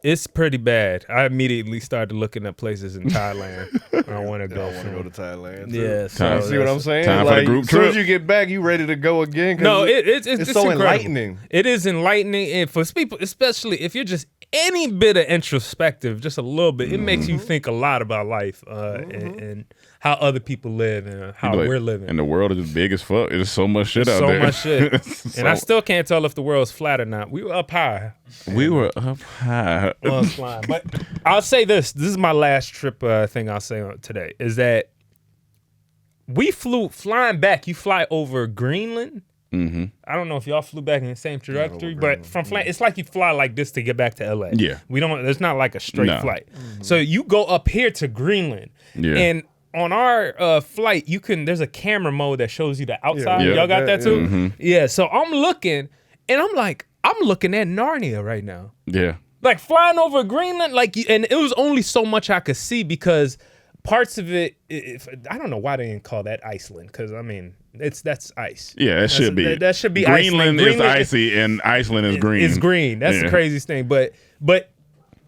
It's pretty bad. I immediately started looking at places in Thailand. I want to go. I want to go to Theyland. too. Yeah, Time- so See what I'm saying? Time for the Like, group as soon as trip. you get back, you ready to go again. 'cause No, it's so incredible. enlightening. It is enlightening, and for people, especially if you're just any bit of introspective, just a little bit, it makes you think a lot about life and how other people live and how we're living. And the world is big as fuck. There's so much shit out So there. much shit. So- And I still can't tell if the world's flat or not. We were up high. We were up high. Well, it's flying. But I'll say this. This is my last trip thing I'll say today, is that we flying back. You fly over Greenland. Mm-hmm. I don't know if y'all flew back in the same trajectory, but from flying, it's like you fly like this to get back to LA. Yeah. There's not like a straight No. flight. So you go up here to Greenland. Yeah. And on our flight, there's a camera mode that shows you the outside. Yeah. Y'all got that too? Mm-hmm. Yeah. So I'm looking, and I'm like, I'm looking at Narnia right now. Yeah. Like flying over Greenland, and it was only so much I could see because parts of it, I don't know why they didn't call that Iceland, because I mean, that's ice. Yeah, that should be. That should be Greenland Iceland. is icy and Iceland is green. It's green. That's the craziest thing. But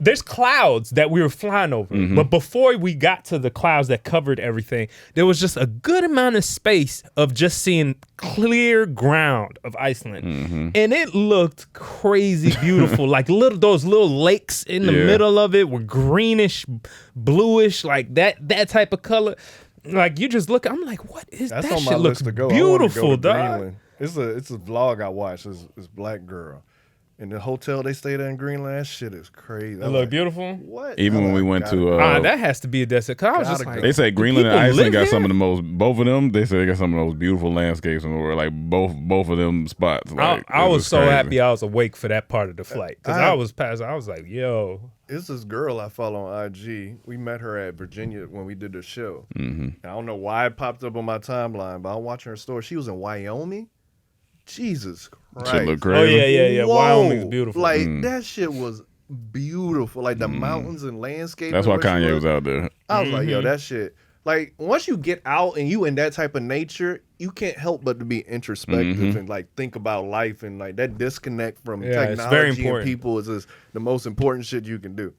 there's clouds that we were flying over. Mm-hmm. But before we got to the clouds that covered everything, there was just a good amount of space of just seeing clear ground of Iceland. Mm-hmm. And it looked crazy beautiful. Like those little lakes in the middle of it were greenish, bluish, like that type of color. Like you just look, I'm like, what is That's that? on my Shit looks list to go. I wanna beautiful, go to dog. Greenland. It's a vlog I watched. It's black girl. And the hotel they stayed at in Greenland, that shit is crazy. It looked beautiful. What? Even when we went to That has to be a desert. Cause I was just Gotta like, go. they say Greenland and people Iceland live got here? some of the most. Both of them, they say they got some of the most beautiful landscapes in the world. Like both of them spots. Like, I it was so crazy. happy I was awake for that part of the flight because I- I was like, yo, It's this girl I follow on IG. We met her at Virginia when we did the show. Mm-hmm. I don't know why it popped up on my timeline, but I'm watching her story. She was in Wyoming. Jesus Christ. Shit look oh crazy. yeah, Whoa. Wyoming's beautiful. Like that shit was beautiful. Like the mountains and landscape. That's why Kanye was out there. I was like, yo, that shit. Like once you get out and you in that type of nature, you can't help but to be introspective and like think about life and like that disconnect from Yeah, it's very technology and important. people is just the most important shit you can do.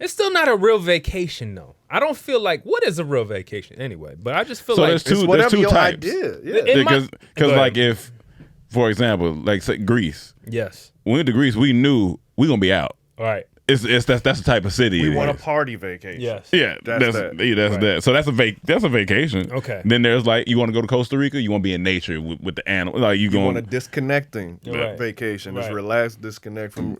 It's still not a real vacation though. I don't feel like what is a real vacation anyway. But I just feel So like there's two Whatever there's two your types. idea. Yeah. It might- Because Go ahead. like if, for example, like say Greece. yes, When we went to Greece, we knew we gonna be out. all right, That's the type of city. We it want a is. party vacation. yes, Yeah, that's that. that. So that's a vacation. Okay. Then there's like you want to go to Costa Rica, you want to be in nature with the animals. Like You going want a disconnecting Right. vacation. Just Right. relax, disconnect from.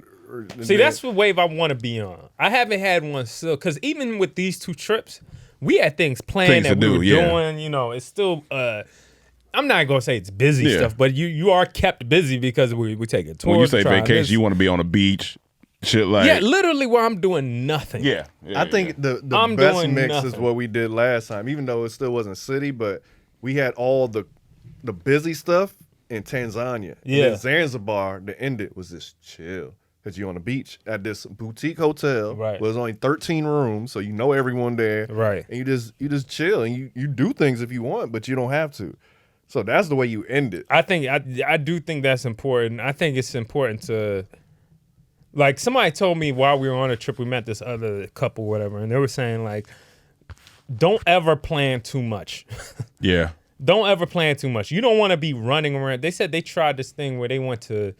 See, that's the wave I want to be on. I haven't had one still because even with these two trips, we had things planned Things that to we do, were yeah. doing. You know, it's still. I'm not gonna say it's busy Yeah. stuff, but you are kept busy because we take a tour. when you say trying vacation, this. you want to be on a beach, shit like yeah, literally where I'm doing nothing. yeah. I think the I'm best doing mix is nothing. what we did last time, even though it still wasn't city, but we had all the busy stuff in Tanzania. Yeah. And then Zanzibar, the end it was just chill. Because you're on the beach at this boutique hotel. Right. Where there's only 13 rooms, so you know everyone there. Right. And you just chill and you do things if you want, but you don't have to. So that's the way you end it. I think I do think that's important. I think it's important to, like, somebody told me while we were on a trip, we met this other couple, whatever, and they were saying like, don't ever plan too much. yeah. Don't ever plan too much. You don't want to be running around. They said they tried this thing where they went to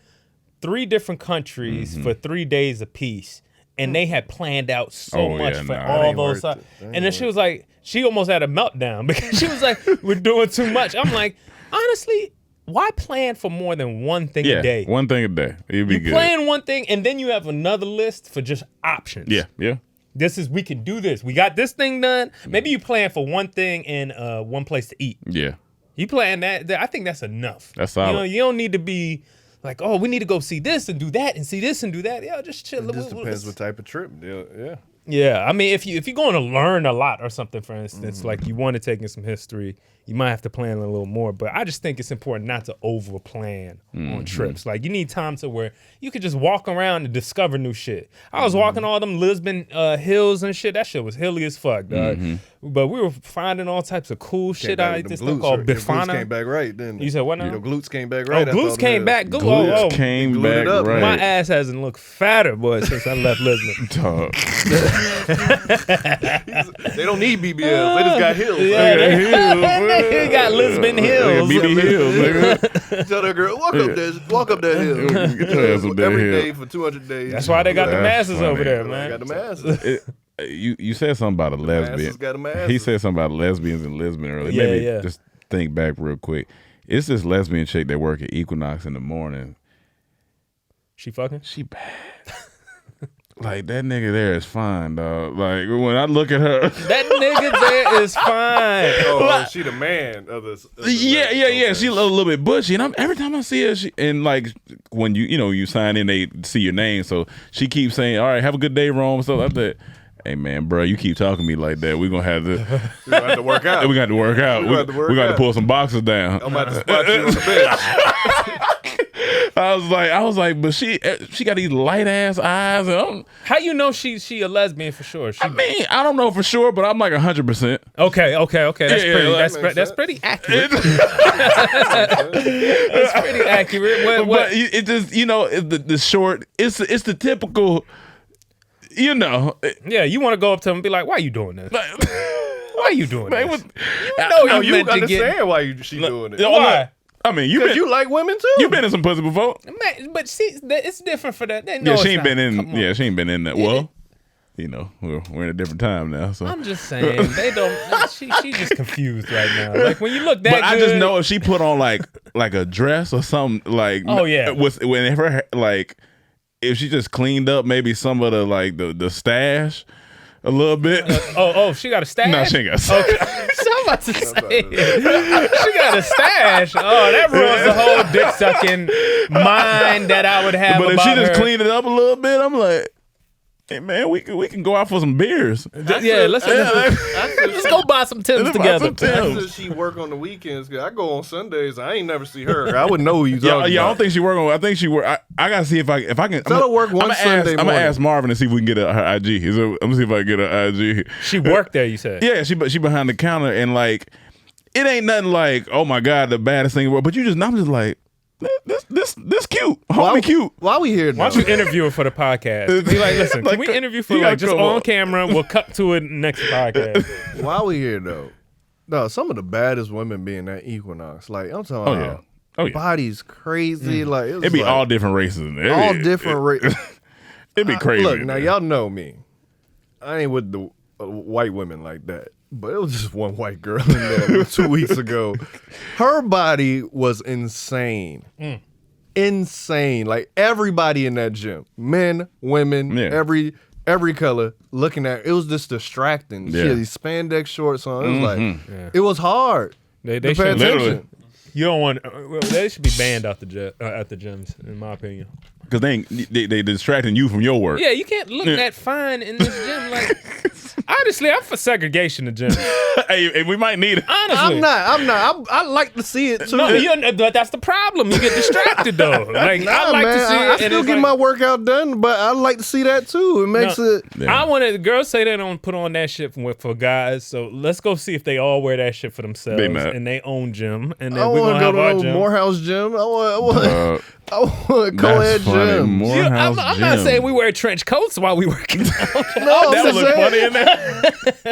3 different countries for 3 days apiece. And they had planned out so Oh, much yeah, for nah. all That ain't those. worth it. That ain't And then she was like, she almost had a meltdown because she was like, we're doing too much. I'm like, honestly, why plan for more than one thing Yeah. a day? One thing a day. It'd be You good. plan one thing and then you have another list for just options. Yeah. Yeah. We can do this. We got this thing done. Maybe you plan for one thing and one place to eat. Yeah. You plan that. I think that's enough. That's solid. You know, you don't need to be like, oh, we need to go see this and do that and see this and do that. Yeah, just chill. It just depends what type of trip. Yeah. Yeah, I mean, if you're going to learn a lot or something, for instance, like you want to take in some history, you might have to plan a little more. But I just think it's important not to over plan on trips. Like you need time to where you could just walk around and discover new shit. I was walking all them Lisbon hills and shit. That shit was hilly as fuck, dog. But we were finding all types of cool shit out this thing called Your glutes Bifana. came back right, didn't they? You said what now? Your glutes came back Oh, right. after all glutes the came hills. back. Glutes came glued back it up, right. My ass hasn't looked fatter, boy, since I left Lisbon. Dog. They don't need BBLs. They just got hills. Yeah, Okay. He got Lisbon Hills. BB Hills, nigga. Tell that girl, walk up that hill. Get your ass up that Every hill. day for 200 days. That's why they got the That's masses funny. over there, They man. got the masses. You said something about a lesbian. masses got a masses. He said something about lesbians and Lisbon earlier. Yeah, Maybe yeah. just think back real quick. It's this lesbian chick that work at Equinox in the morning. She fucking? She bad. Like that nigga there is fine, dog. Like when I look at her, That nigga there is fine. Oh, she the man of this. yeah. She a little bit bushy, and every time I see her, and like when you sign in, they see your name, so she keeps saying, "All right, have a good day, Rome." So like that. Hey man, bro, you keep talking to me like that, we're gonna have to. We gonna have to work out. We got to work out. We got to pull some boxes down. I'm about to spot you on the bench. I was like, but she got these light ass eyes. And How you know she a lesbian for sure? I mean, I don't know for sure, but I'm like 100%. Okay. That's Yeah, pretty. that That's pretty accurate. That's pretty accurate. But it just the short. It's the typical. Yeah, you want to go up to him and be like, "Why you doing this? Why you doing Man, this? what- You meant to understand get why she doing it. why." I mean, you Because you like women too. you been in some pussy before. Man, but see, it's different for that. They know Yeah, it's she ain't not. been in. Come on. Yeah, she ain't been in that. Well, we're in a different time now. So, I'm just saying they don't. She just confused right now. Like when you look that but I just good- know if she put on like a dress or something like. Oh, yeah. When her like, if she just cleaned up maybe some of the stash a little bit. Oh, she got a stash. No, she ain't got a stash. Okay. So I'm about to say, she got a stash. Oh, that ruins the whole dick sucking mind that I would have. But if about she just her. cleaned it up a little bit, I'm like, hey man, we can go out for some beers. Let's go buy some Timbs Let's buy together. some Timbs. After she work on the weekends, 'cause I go on Sundays. I ain't never see her. I wouldn't know who you Yeah, talking I about. don't think she work on. I think she work. I gotta see if I can. Tell her work one Sunday I'm gonna morning. ask Marvin to see if we can get her IG. I'm gonna see if I can get her IG. She worked there, you said. Yeah, she behind the counter and like it ain't nothing like, oh my god, the baddest thing in the world. But I'm just like, this cute, homie cute. Why we here Why now? don't you interview her for the podcast? Be like, listen, Like, can we interview for you gotta like just come on on. camera? We'll cut to it next podcast. Why we here though? No, some of the baddest women be in that Equinox. Like I'm talking Oh, yeah. about Oh, yeah. bodies crazy. Like It'd be like, all different races in there. all different races. It'd be crazy. Look, in now there. y'all know me. I ain't with the white women like that. But it was just one white girl in there 2 weeks ago. Her body was insane. Insane. Like everybody in that gym. Men, women, Yeah. every color looking at it was just distracting. She Yeah. had these spandex shorts on. It was like it was hard. They to pay should attention. Literally. You don't want. Well, they should be banned out at the gyms, in my opinion. Because they distracting you from your work. Yeah, you can't look that fine in this gym. Like, honestly, I'm for segregation of gyms. Hey, we might need it. Honestly, I'm not. I like to see it too. No, but that's the problem. You get distracted though. Like, Nah, I like man, to see it. I and still it's get like- my workout done, but I like to see that too. It makes No. it. Yeah. I wanted the girls say they don't put on that shit for guys. So let's go see if they all wear that shit for themselves They not. in their own gym, and then I we're want gonna to go have our to gym. Morehouse gym. I want co-ed That's funny. gym. Morehouse I'm not gym. saying we wear trench coats while we working out. No, That I'm would just look saying. funny in there.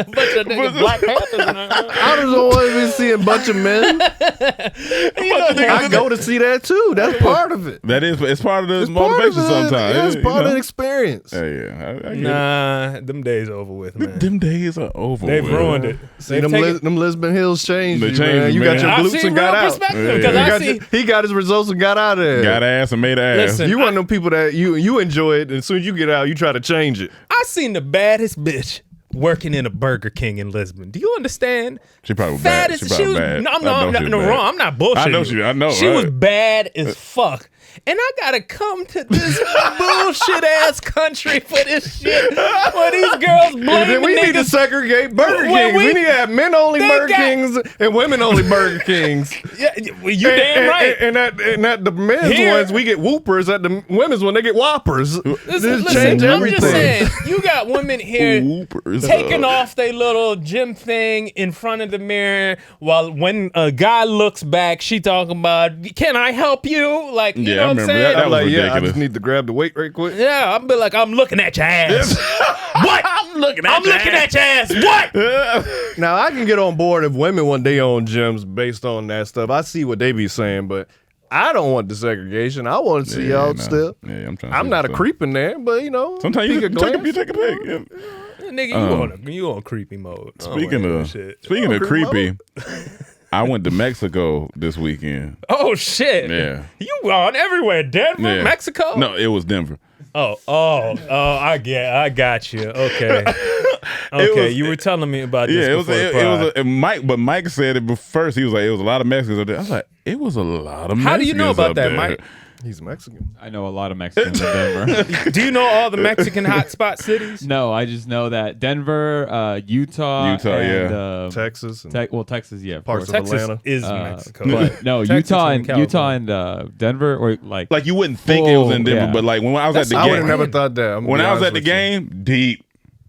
Bunch of niggas, Black Panthers. And I just don't want to be seeing a bunch of men. I go to see that too. That's part of it. That is, it's part of the It's part of motivation it. sometimes. Yeah, it's you part of know? the experience. Yeah, I get Nah, them days over with, it. man. Them days are over. They've with. ruined it. See, them Lisbon Hills changed They you, changed man. you, You got man. your I glutes see and got real out. perspective Yeah. because I see. He got his results and got out of there. Got ass and made ass. Listen, You one of them people that you enjoy it, and as soon as you get out, you try to change it. I seen the baddest bitch working in a Burger King in Lisbon. Do you understand? She probably was bad. Fattest- She probably was, bad. No, I know she was bad. wrong. I'm not bullshitting. I know she- I know, She was right. bad as fuck. And I gotta come to this bullshit ass country for this shit. Where these girls blame Then we the need to niggas. segregate Burger When Kings. we- We need to have men only They Burger got- Kings and women only Burger Kings. Yeah, well, you damn right. And at the men's Here- ones, we get Whoopers. At the women's one, they get Whoppers. Listen, Just change I'm everything. just saying, you got women here Whoopers. taking off their little gym thing in front of the mirror while when a guy looks back, she talking about, can I help you? Like, you Yeah, know I what I'm remember saying? that. I'm like, yeah, I ridiculous. just need to grab the weight right quick. Yeah, I'll be like, I'm looking at your ass. What? looking I'm looking at your ass. What? Now I can get on board if women want their own gyms based on that stuff. I see what they be saying, but I don't want the segregation. I want to see y'all still. Yeah, I'm trying to I'm see not a stuff. creep in there, but you know, Sometimes you peek a take a glance. pic. Yeah. Nigga, you on creepy mode. Speaking of creep creepy, I went to Mexico this weekend. Oh shit. Yeah. You on everywhere. Denver, Yeah. Mexico? No, it was Denver. I got you. Okay. Okay, you were telling me about this. Yeah, before Mike. Mike said it first. He was like, it was a lot of Mexicans up there. I was like, it was a lot of Mexicans. How do you know about up that, there. Mike? He's Mexican. I know a lot of Mexicans in Denver. Do you know all the Mexican hotspot cities? No, I just know that Denver, Utah, and, Texas, and Texas, yeah, of parts course. of Texas Atlanta. is Mexico. But no, Texas Utah and and Denver, or like Like you wouldn't think it was in Denver, yeah. but like when I was at the I would game, have never thought that. when I was at the game, deep,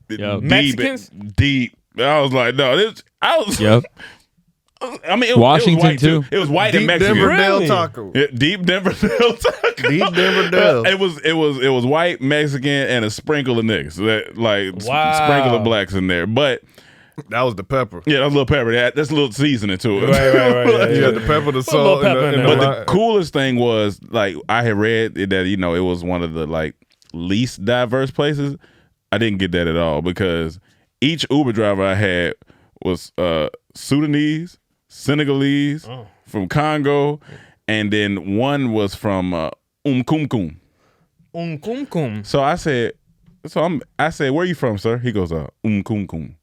Mexicans? deep. I was like, no, I was. Yep. I mean, it Washington, was white too. It was white Deep and Mexican. Denver Really? Del Taco. Yeah, deep Denver Del Taco. Deep Denver Del. It was white, Mexican, and a sprinkle of niggas. That sprinkle of blacks in there. But That was the pepper. yeah, that was a little pepper. That's a little seasoning to it. Right. You had the pepper, the little salt, pepper and in the there. But the coolest thing was, like, I had read that, you know, it was one of the like least diverse places. I didn't get that at all because each Uber driver I had was Sudanese, Senegalese, from Congo, and then one was from Umkumkum. Umkumkum. So I said, where are you from, sir? He goes, Umkumkum.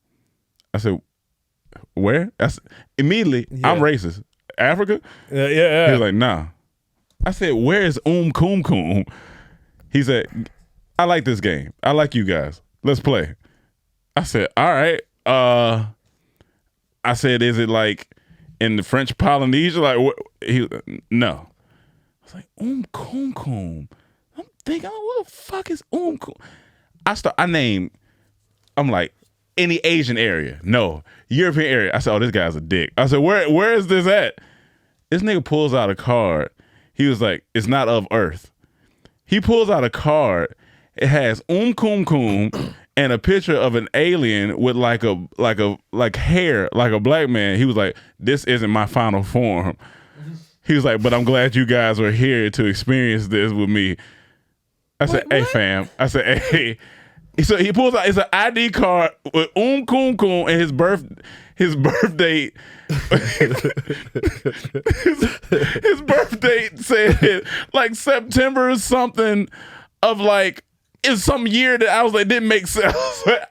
I said, where? Immediately, I'm racist. Africa? Yeah. He was like, nah. I said, where is Kumkum? He said, I like this game. I like you guys. Let's play. I said, all right. I said, is it like in the French Polynesia? Like, no. I was like, Kumkum. I'm thinking, what the fuck is Kumkum? I'm like, any Asian area? No. European area? I said, oh, this guy's a dick. I said, where is this at? This nigga pulls out a card. He was like, it's not of Earth. He pulls out a card. It has Kumkum and a picture of an alien with like hair, like a black man. He was like, this isn't my final form. He was like, but I'm glad you guys are here to experience this with me. I said, hey, fam. I said, hey. So he pulls out, it's an ID card with Kumkum and his birth date. his birth date said like September or something of like, it's some year that I was like, didn't make sense.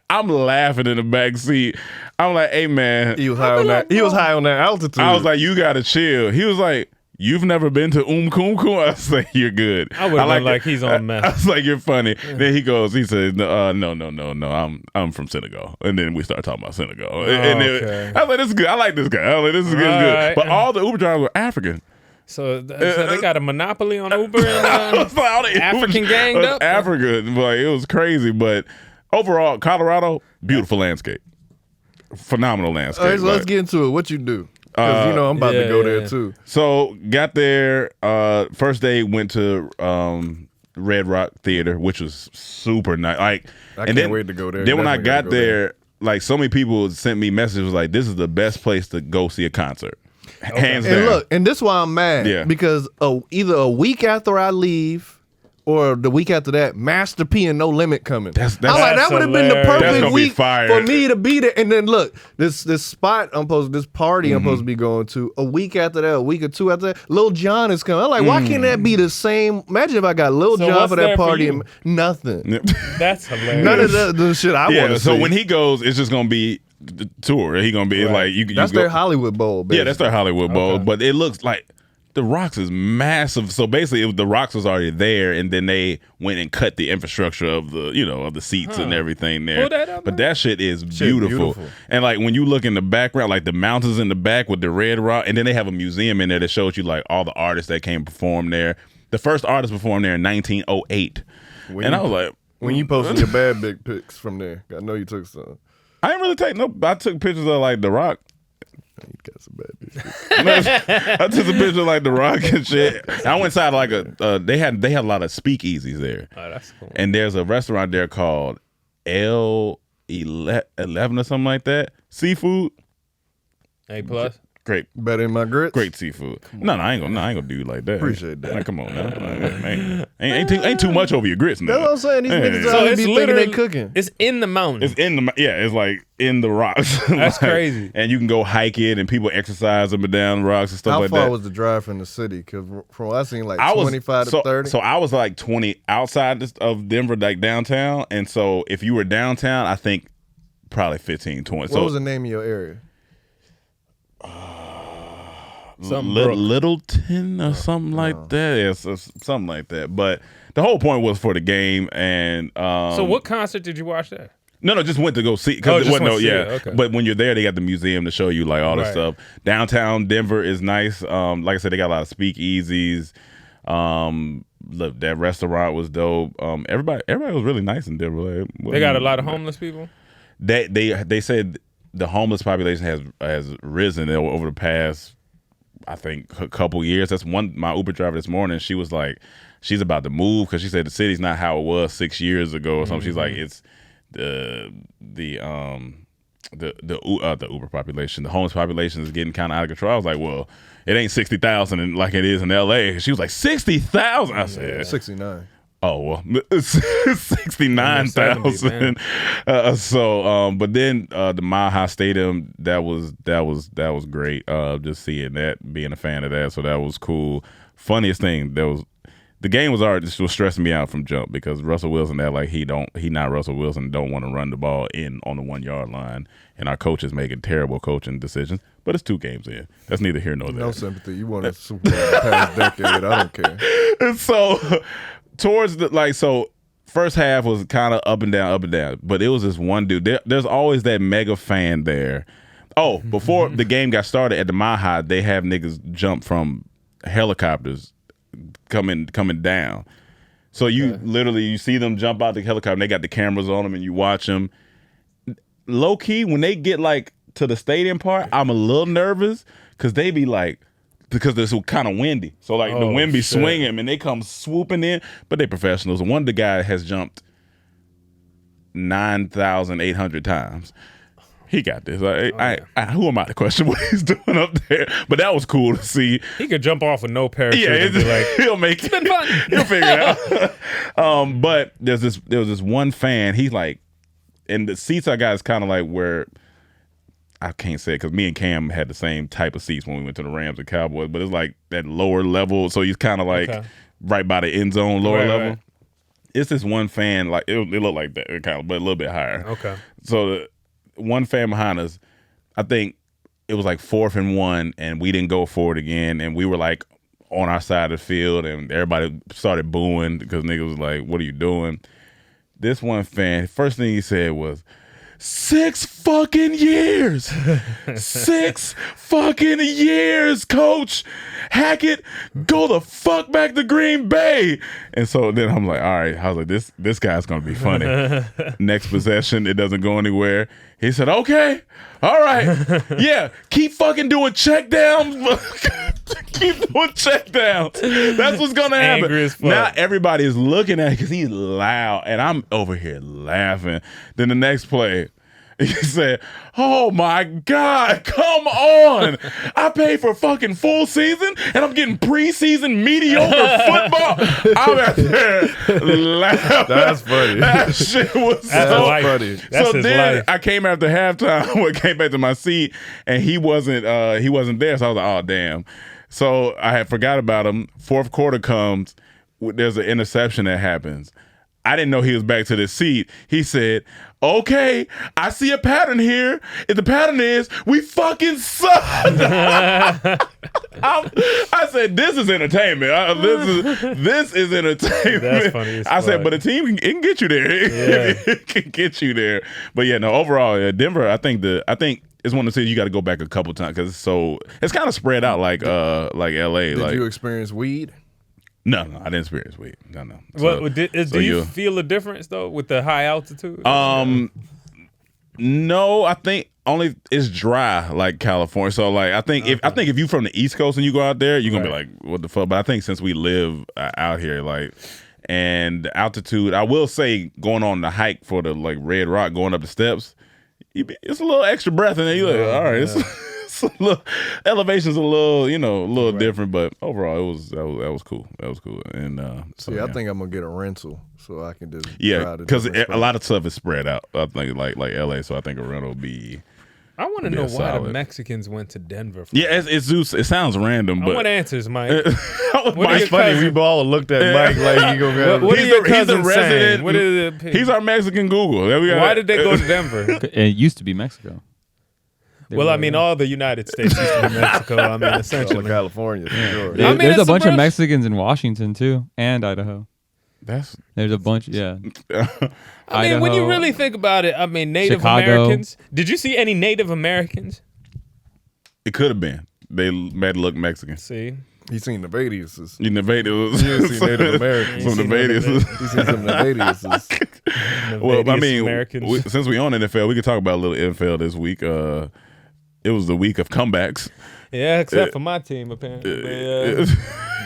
I'm laughing in the back seat. I'm like, hey man. He was high on that. He was high on that altitude. I was like, you gotta chill. He was like, you've never been to Kumkum? I was like, you're good. I would have been like, he's on meth. I was like, you're funny. Then he said, no, I'm from Senegal. And then we started talking about Senegal. Okay. I was like, this is good. I like this guy. I was like, this is good. Right. But all the Uber drivers were African. So they got a monopoly on Uber and All the African Ubers ganged was up? Africa. Like, it was crazy. But overall, Colorado, beautiful landscape. Phenomenal landscape. All right, so let's Like, get into it. What you do? Because you know I'm about to go there too. So got there. First day went to Red Rock Theater, which was super nice. Like, I can't wait to go there. Then when I Definitely gotta got go there, like so many people sent me messages like, "This is the best place to go see a concert." Hands down. And look, and this is why I'm mad. Yeah. Because either a week after I leave or the week after that, Master P and No Limit coming. That's I'm like, that would have been the hilarious. That's perfect gonna be week fire. for me to be there. And then look, this spot this party I'm supposed to be going to, a week after that, a week or two after that, Lil Jon is coming. I'm like, why can't that be the same? Imagine if I got Lil So Jon what's for there that for party you? and nothing. That's hilarious. None of the shit I want Yeah. to So see. when he goes, it's just gonna be the tour. He gonna be like, you That's go, their Hollywood Bowl, baby. Yeah, that's their Hollywood Bowl. But it looks like the Rocks is massive. So basically, the Rocks was already there, and then they went and cut the infrastructure of the seats and everything there. Pull that up, But man. that shit is beautiful. beautiful. And like when you look in the background, like the mountains in the back with the red rock, and then they have a museum in there that shows you like all the artists that came perform there. The first artist performed there in 1908, and I was like, When you posting your bad big pics from there, I know you took some. I didn't really take no. I took pictures of like the Rock. You got some bad bitches. I took a picture of like the Rock and shit. I went inside like they had a lot of speakeasies there. Oh, that's cool. And there's a restaurant there called El 11 or something like that. Seafood, A+. great. Better than my grits. Great seafood. No, I ain't gonna do you like that. Appreciate that. Like, come on, man. ain't too much over your grits now. That's what I'm saying. These niggas So out it's be thinking literally they cooking. It's in the mountain. It's it's like in the rocks. That's Like, crazy. And you can go hike it, and people exercise up and down the rocks and stuff How like far that. was the drive from the city? Because from what I seen, like I was 25 to 30. So I was like 20 outside of Denver, like downtown. And so if you were downtown, I think probably 15, 20. What was the name of your area? Littleton or something like that. Yeah, something like that. But the whole point was for the game. And So what concert did you watch there? No, just went to go see. Oh, It just wasn't went to see it, okay. But when you're there, they got the museum to show you like all this Right. stuff. Downtown Denver is nice. Like I said, they got a lot of speakeasies. Look, that restaurant was dope. Everybody was really nice in Denver. They got a lot of homeless people. They said the homeless population has risen over the past, I think, a couple years. That's my Uber driver this morning. She was like, she's about to move because she said the city's not how it was 6 years ago or something. She's like, it's the Uber population, the homeless population is getting kind of out of control. I was like, well, it ain't 60,000 like it is in LA. She was like 60,000. I said 69. Oh well, 69,000. But then the Mile High Stadium, that was great. Just seeing that, being a fan of that, so that was cool. Funniest thing, the game was stressing me out from jump because Russell Wilson, he not Russell Wilson, don't want to run the ball in on the 1 yard line, and our coach is making terrible coaching decisions. But it's 2 games in. That's neither here nor there. No sympathy. You want a Super Bowl past decade. I don't care. And so towards first half was kind of up and down, but it was this one dude. There's always that mega fan there. Oh, before the game got started at the Mile High, they have niggas jump from helicopters coming down. So you see them jump out the helicopter and they got the cameras on them and you watch them. Low key, when they get like to the stadium part, I'm a little nervous because they be like, because it's kind of windy. So like the wind be swinging and they come swooping in, but they professionals. One of the guy has jumped 9,800 times. He got this. Who am I to question what he's doing up there? But that was cool to see. He could jump off with no parachute. Yeah, and be like, he'll make it. It's been fun. He'll figure it out. But there was this one fan. He's like, and the seats I got is kind of like where, I can't say it because me and Cam had the same type of seats when we went to the Rams and Cowboys, but it's like that lower level. So he's kind of like right by the end zone, lower level. Right. It's this one fan, like it looked like that, kind of, but a little bit higher. Okay. So the one fan behind us, I think it was like 4th and 1, and we didn't go for it again, and we were like on our side of the field, and everybody started booing because niggas was like, "What are you doing?" This one fan, first thing he said was, 6 fucking years. 6 fucking years, coach. Hackett, go the fuck back to Green Bay. And so then I'm like, all right. I was like, this guy's going to be funny. Next possession, it doesn't go anywhere. He said, okay. All right. Yeah, keep fucking doing check downs. Keep doing check downs. That's what's going to happen. Angry as fuck. Now everybody is looking at it because he's loud. And I'm over here laughing. Then the next play, he said, oh my God, come on. I paid for fucking full season and I'm getting preseason mediocre football. I'm out there laughing. That's funny. That shit was That's so funny. That's so his then life. I came after halftime, I came back to my seat and he wasn't there. So I was like, oh damn. So I had forgot about him. 4th quarter comes, there's an interception that happens. I didn't know he was back to the seat. He said, okay, I see a pattern here. If the pattern is, we fucking suck. I said, this is entertainment. This is entertainment. That's funny as I said, fuck. but the team it can get you there. Yeah. It can get you there. But yeah, no, overall, Denver, I think it's one of the cities you got to go back a couple times because it's kind of spread out like LA. Did you experience weed? No, I didn't experience weed. No. Do you feel a difference though with the high altitude? No, I think only it's dry like California. So like I think if you from the East Coast and you go out there, you're gonna be like, what the fuck? But I think since we live out here, like and the altitude. I will say, going on the hike for the like Red Rock, going up the steps, it's a little extra breath in there. You like, all right, it's a little, elevation's a little, a little different, but overall, that was cool. That was cool, and See, I think I'm gonna get a rental so I can just because a lot of stuff is spread out. I think like LA, so I think a rental will be. I want to know why the Mexicans went to Denver. It's Zeus. It sounds random, but I want answers, Mike. It's funny. We all looked at Mike like he gonna go. He's a resident. He's our Mexican Google. Why did they go to Denver? It used to be Mexico. Well, I mean, all the United States used to be Mexico. I mean, essentially California. For sure. There's a bunch of Mexicans in Washington too, and Idaho. There's a bunch, yeah. I mean, when you really think about it, I mean, Native Chicago. Americans. Did you see any Native Americans? It could have been. They made it look Mexican. See, he seen the Vadiuses. You Nevadius. You seen Native Americans. Some Nevadius. He seen some Nevadiuses. Well, I mean, since we on NFL, we could talk about a little NFL this week. It was the week of comebacks. Yeah, except for my team, apparently.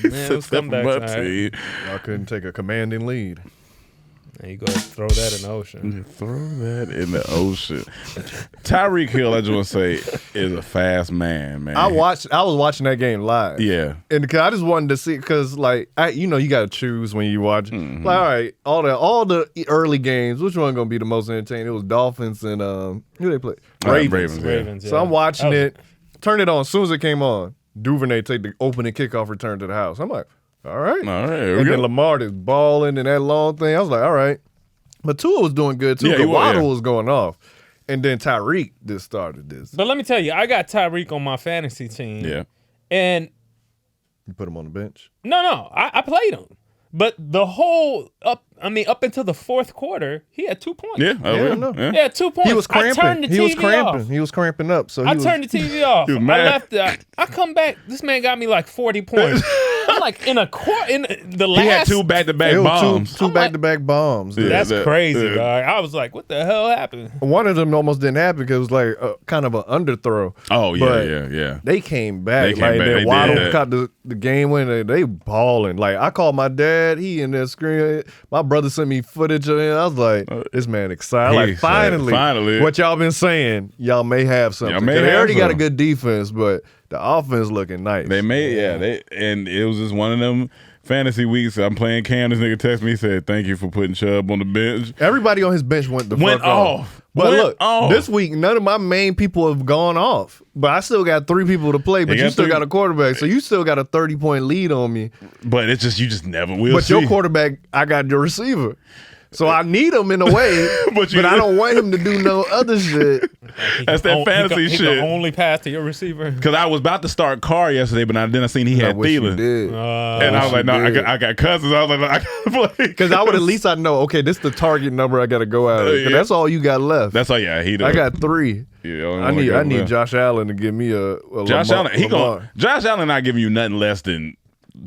Except for my team. Y'all couldn't take a commanding lead. There you go, throw that in the ocean. Throw that in the ocean. Tyreek Hill, I just want to say, is a fast man. I was watching that game live. Yeah. And I just wanted to see, because, like, you got to choose when you watch. Mm-hmm. Like, all right, all the early games, which one going to be the most entertaining? It was Dolphins and, who they play? Ravens. So I'm watching it, turn it on. As soon as it came on, Duvernay take the opening kickoff return to the house. I'm like, all right. Here we And go. then Lamar is balling and that long thing. I was like, all right. But Tua was doing good too. Yeah, The Waddle was going off. And then Tyreek just started this. But let me tell you, I got Tyreek on my fantasy team. Yeah. And You put him on the bench? no, I played him. But the whole up until the fourth quarter, he had 2 points. Yeah. no. He had 2 points. He was cramping. I turned the TV off. He was cramping up. So I turned the TV off. He was I mad. left. I come back. This man got me like 40 points. I'm like in the last. He had two back-to-back It was bombs. two back-to-back bombs. Yeah. That's that- crazy, yeah. dog. I was like, what the hell happened? One of them almost didn't happen because it was like kind of an underthrow. Oh, yeah, But yeah. They came back. They came like back. that They Waddle did. caught the game winner. They balling. Like I called my dad. He in there screaming. My brother sent me footage of it. I was like, this man excited. He Like excited. finally, what y'all been saying, y'all may have something. Y'all may 'Cause they have already got a some. good defense, but the offense looking nice. They made, and it was just one of them fantasy weeks. I'm playing Cam. This nigga text me, said, thank you for putting Chubb on the bench. Everybody on his bench went Went off. off. But Went look, off. this week none of my main people have gone off. But I still got 3 people to play. But You you got still 3. got a quarterback, so you still got a 30-point lead on me. But it's just, you just never will But see. your quarterback, I got your receiver. So I need him in a way, But but I don't want him to do no other shit. That's that fantasy he shit. can only pass to your receiver. Because I was about to start Carr yesterday, but then I seen he I had wish you Thielen. did. And I was like, no, did. I got Cousins. I was like, no, I gotta play. Because I would at least I know, okay, this is the target number I got to go out of. 'Cause Yeah. that's all you got left. That's all. Yeah, he. I got 3. Yeah, I need Josh Allen to give me a Josh Lamar, Allen. Josh Allen not giving you nothing less than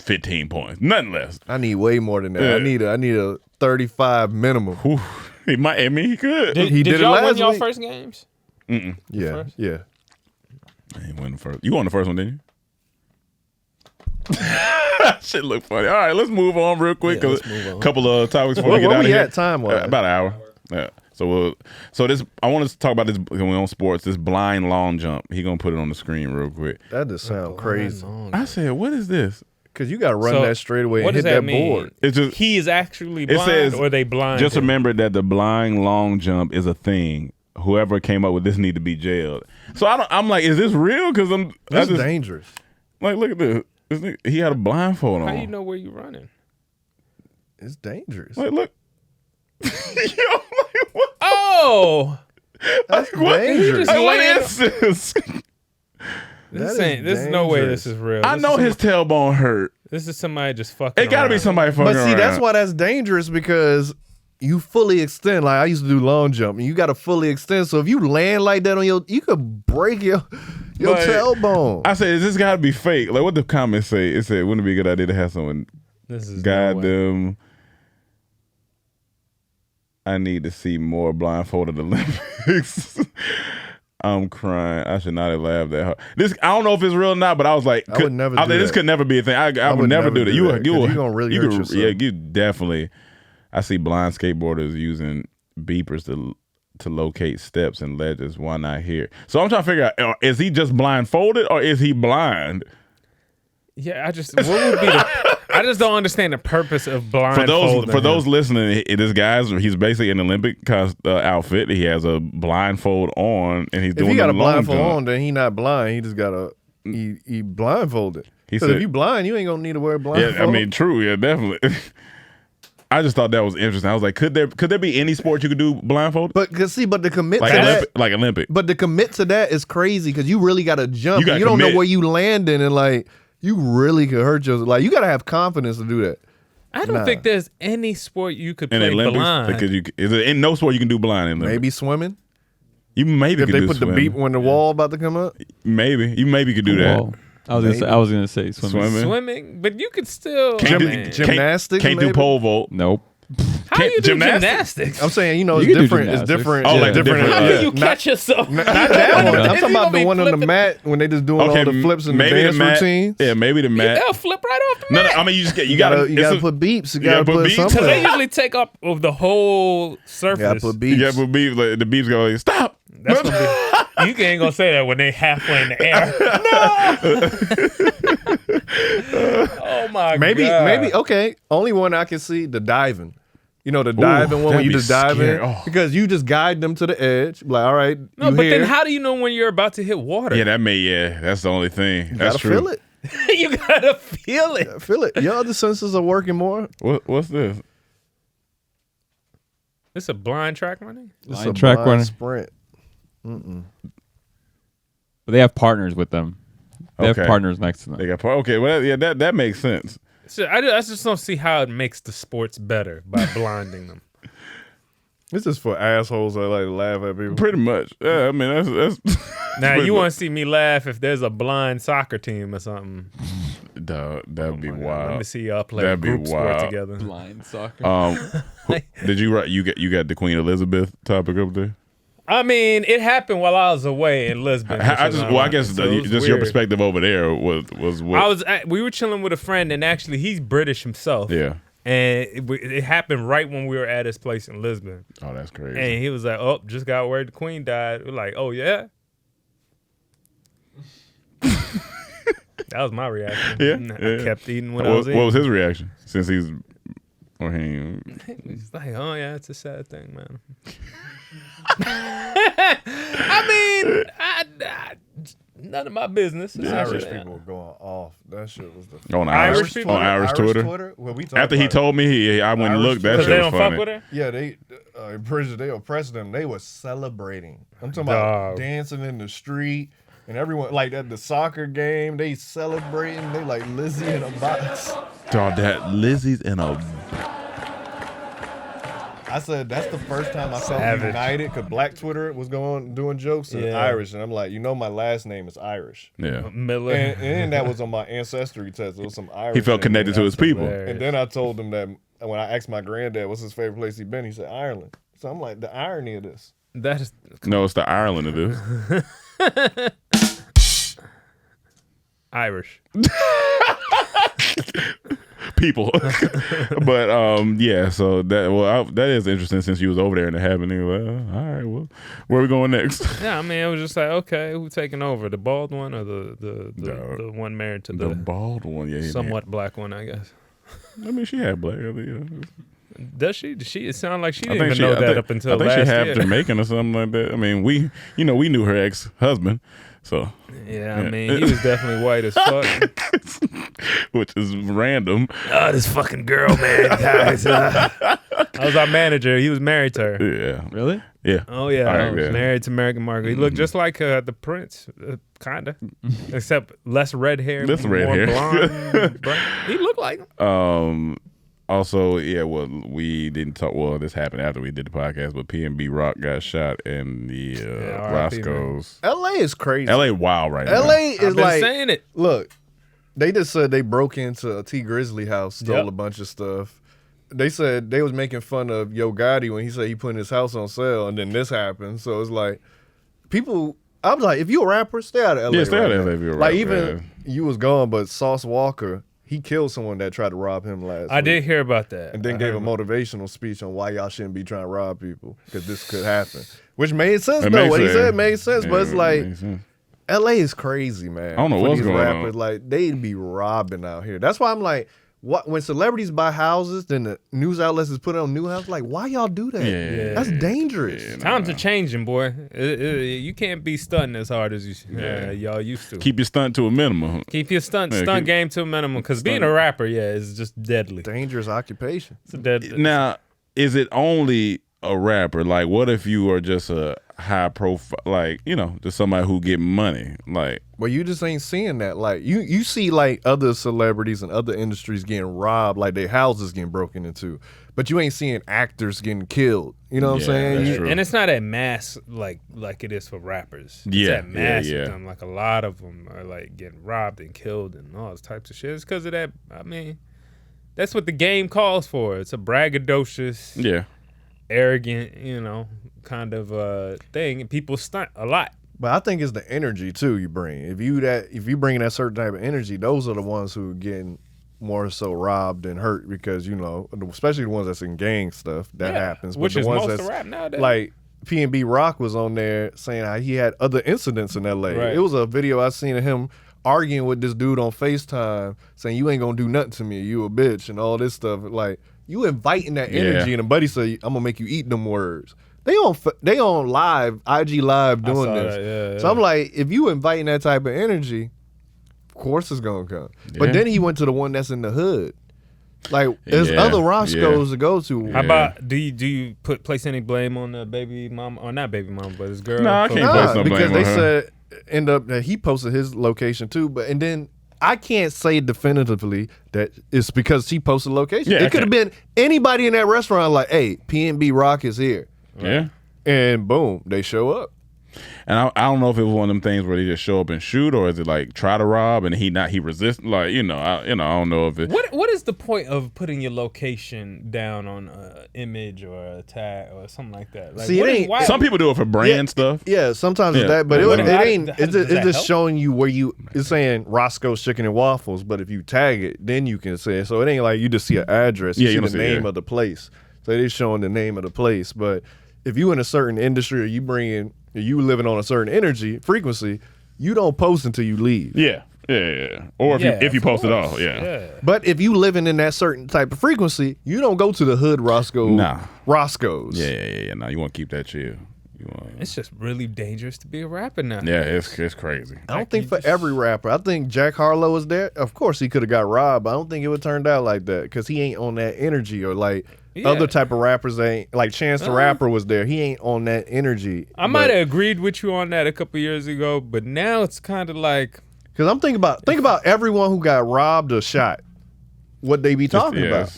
15 points. Nothing less. I need way more than that. Yeah. I need a 35 minimum. Whew. He might. I mean, he could. He did it y'all win last y'all week. first games? Yeah, First? yeah. He won the first. You won the first one, didn't you? Shit look funny. All right, let's move on real quick. Yeah, 'cause let's move on. a couple of topics before Where we get out of we here. at time-wise? About an hour. Yeah. So this. I want to talk about this when we're on sports. This blind long jump. He gonna put it on the screen real quick. That just sounds crazy. I said, what is this? Because you got to run So, that straight away what and hit does that that mean? board. It's just. He is actually It blind, says- or they blind? Just him? remember that the blind long jump is a thing. Whoever came up with this need to be jailed. So I'm like, is this real? Because That's dangerous. like, look at this. He had a blindfold on. How do you know where you're running? It's dangerous. Like, look. Yo, like, what? Oh, That's What? dangerous. Just Like, what laying- is this? this is no way this is real. I This know is his tailbone hurt. This is somebody just fucking. It got to be around. somebody fucking But see, around. that's why that's dangerous, because you fully extend. Like I used to do long jump, and you got to fully extend. So if you land like that on you could break your Like, tailbone. I said, is this got to be fake? Like, what the comments say? It said, wouldn't it be a good idea to have someone This is guide no way. them? I need to see more blindfolded Olympics. I'm crying. I should not have laughed that hard. This I don't know if it's real or not, but I was like, I would never do this that. could never be a thing. I would never do that. You 'cause you gonna really hurt yourself. Yeah, you definitely. I see blind skateboarders using beepers to locate steps and ledges. Why not here? So I'm trying to figure out: is he just blindfolded or is he blind? Yeah, what would be I just don't understand the purpose of blindfolding. For those listening, he's basically in an Olympic outfit. He has a blindfold on, and he's doing. If he got a the long blindfold jump. on, then he not blind. He just got he blindfolded. He Because said- if you blind, you ain't gonna need to wear a blindfold. Yeah, I mean, true. Yeah, definitely. I just thought that was interesting. I was like, could there be any sport you could do blindfolded? but to commit Like to Olympic, that, like Olympic. but to commit to that is crazy because you really got to jump. You gotta You don't know commit. where you landing, and like you really could hurt yourself. Like you got to have confidence to do that. I don't think there's any sport you could In play Olympics, blind. because is there in no sport you can do blind in Olympics? Maybe swimming. You maybe If could they do put the swimming. beep when the wall about to come up. Maybe could do that. Whoa. I was gonna say swimming. Swimming, but you could still. Can't I mean, do Gymnastics, Can't do maybe? pole vault. Nope. how you do gymnastics? gymnastics? I'm saying, it's You can do different. It's gymnastics. different. Oh, yeah, like different, How yeah. do you catch yourself? Not that one. I'm If talking you about gonna the be one on the flipping- mat when they just doing all the flips and the maybe dance mat. routines. Yeah, maybe the mat. They'll flip right off the No, mat. I mean you You gotta gotta put beeps. You gotta put put beeps. Because they something. usually take up of the whole You surface. gotta put you beeps. gotta put beeps. Like, the beeps go like, stop. That's gonna be, you ain't gonna say that when they halfway in the air. No. Oh my god. Maybe okay. Only one I can see, the diving. The diving one when that'd you be just dive scary. in Oh. because you just guide them to the edge. Like, all right, No, you but here. then how do you know when you're about to hit water? Yeah, that's the only thing. You That's gotta true. feel it. You gotta feel it. Feel it. Your other senses are working more. What's this? It's a blind track running. It's Blind a track blind runner. sprint. But they have partners with them. They have Okay. partners next to them. They got okay. Well, yeah, that makes sense. So I just don't see how it makes the sports better by blinding them. This is for assholes that like to laugh at people. Pretty much. Yeah, I mean that's Now pretty you much- want to see me laugh if there's a blind soccer team or something. Dog, that'd be wild. Let me see y'all play a That'd be group sport wild. together. Blind soccer. Did you write? You got the Queen Elizabeth topic up there. I mean, it happened while I was away in Lisbon. I which is I guess ironic, so it was just your weird. perspective over there was what? We were chilling with a friend, and actually, he's British himself. Yeah. And it happened right when we were at his place in Lisbon. Oh, that's crazy. And he was like, "Oh, just got word the Queen died." We're like, "Oh yeah." That was my reaction. Yeah, I yeah. kept eating what I What was eating. was his reaction? Since he's or he He's like, "Oh yeah, it's a sad thing, man." I mean, none of my business. Irish essentially. people were going off. That shit was the on Irish Irish people? on Irish Twitter. Well, we talked After he about it. told me, I went and Irish looked. That Because shit they was don't funny. fuck with her. Yeah, they they oppressed them. They were celebrating. I'm talking about Dog. dancing in the street and everyone like at the soccer game. They celebrating. They like Lizzie in a box. Dog, that Lizzie's in a. I said that's the first time I felt Savage. united because Black Twitter was doing jokes and Yeah. Irish, and I'm like, my last name is Irish, Yeah. Miller. and that was on my ancestry test. It was some Irish. He felt in connected there. to his people. hilarious. And then I told him that when I asked my granddad what's his favorite place he'd been, he said Ireland. So I'm like, the irony of this. That is No, it's the Ireland of this. Irish. People. But yeah, so that is interesting since you was over there and it happened. And you were like, all right, well, where are we going next? Yeah, I mean, it was just like, okay, who taking over, the bald one or the one married to The the bald one, yeah. somewhat black one, I guess. I mean, she had black. I mean, Does she? It sounded like she I didn't think even know I that think- up until I think last she had year. Jamaican or something like that. I mean, we knew her ex-husband, so Yeah, I mean, he was definitely white as fuck. which is random. Oh, this fucking girl, man. Guys. I was our manager. He was married to her. Yeah, Really? yeah. Oh yeah, All right, yeah. married to American Margaret. He looked just like the Prince, kinda, except less red hair, Less red more hair. blonde. brown. He looked like him. Also, yeah, well, we didn't talk. Well, this happened after we did the podcast, but P&B Rock got shot in the R.I.P., Roscoe's. LA is crazy. LA wild right now. LA I've is been like, saying it. look, they just said they broke into a T Grizzly house, stole Yep. a bunch of stuff. They said they was making fun of Yo Gotti when he said he put his house on sale, and then this happened. So it's like people I'm like, if you a rapper, stay out of LA. Yeah, stay out of now. LA if you're a Like rapper, even you was gone, but Sauce Walker, he killed someone that tried to rob him last. I week. did hear about that. And then gave a motivational speech on why y'all shouldn't be trying to rob people because this could happen, which made sense though. What he said made sense, but it's like LA is crazy, man. I don't know for what's these going rappers. on. Like they be robbing out here. That's why I'm like, what when celebrities buy houses, then the news outlets is put on new house. Like, why y'all do that? Yeah. That's dangerous. Times are changing, boy. You can't be stunting as hard as y'all used to. Keep your stunt to a minimum. Keep your stunt game to a minimum, because being a rapper, is just deadly. Dangerous occupation. It's a deadly. Now, is it only a rapper? Like, what if you are just a high profile, like, just somebody who get money? Like, Well, you just ain't seeing that. Like you see like other celebrities and other industries getting robbed, like their houses getting broken into. But you ain't seeing actors getting killed. You know what I'm saying? that's true. And it's not at mass like it is for rappers. It's Yeah, at mass yeah. with them. Like a lot of them are like getting robbed and killed and all those types of shit. It's because of that. I mean, that's what the game calls for. It's a braggadocious, arrogant, kind of thing. And people stunt a lot. But I think it's the energy too you bring. If you bring that certain type of energy, those are the ones who are getting more so robbed and hurt because especially the ones that's in gang stuff that happens. Which but the is ones most that's of rap nowadays. like P&B Rock was on there saying how he had other incidents in LA. Right. It was a video I seen of him arguing with this dude on FaceTime saying you ain't gonna do nothing to me, you a bitch and all this stuff. Like you inviting that energy and a buddy say I'm gonna make you eat them words. They on live, IG live doing this. That, So I'm like, if you inviting that type of energy, of course it's gonna come. But then he went to the one that's in the hood. Like there's other Roscoe's to go to. How about do you place any blame on the baby mom or not baby mom, but his girl? No, I can't place no blame because on they her. said that he posted his location too, and then I can't say definitively that it's because he posted location. Yeah, It could have been anybody in that restaurant like, hey, P&B Rock is here. Yeah. And boom, they show up. And I don't know if it was one of them things where they just show up and shoot, or is it like try to rob and he resist? Like I don't know if it. What is the point of putting your location down on an image or a tag or something like that? Like, See, it ain't- why- Some people do it for brand stuff. Yeah, sometimes it's that, but What- it how- ain't. how- It's does that just help? showing you where it's saying Roscoe's Chicken and Waffles, but if you tag it, then you can say it. So it ain't like you just see an address. You Yeah, you see don't the see it, name of the place. So it is showing the name of the place. But if you in a certain industry or you living on a certain energy frequency, you don't post until you leave. Yeah. Or if you of post it course. all, yeah. But if you living in that certain type of frequency, you don't go to the hood Roscoe's. Yeah. No, you want to keep that chill. It's just really dangerous to be a rapper now. Yeah, it's crazy. I don't think for every rapper. I think Jack Harlow is there. Of course, he could have got robbed, but I don't think it would turned out like that because he ain't on that energy or like other type of rappers ain't. Like Chance the Rapper was there. He ain't on that energy. I might have agreed with you on that a couple years ago, but now it's kind of like because I'm thinking about everyone who got robbed or shot. What they be talking about?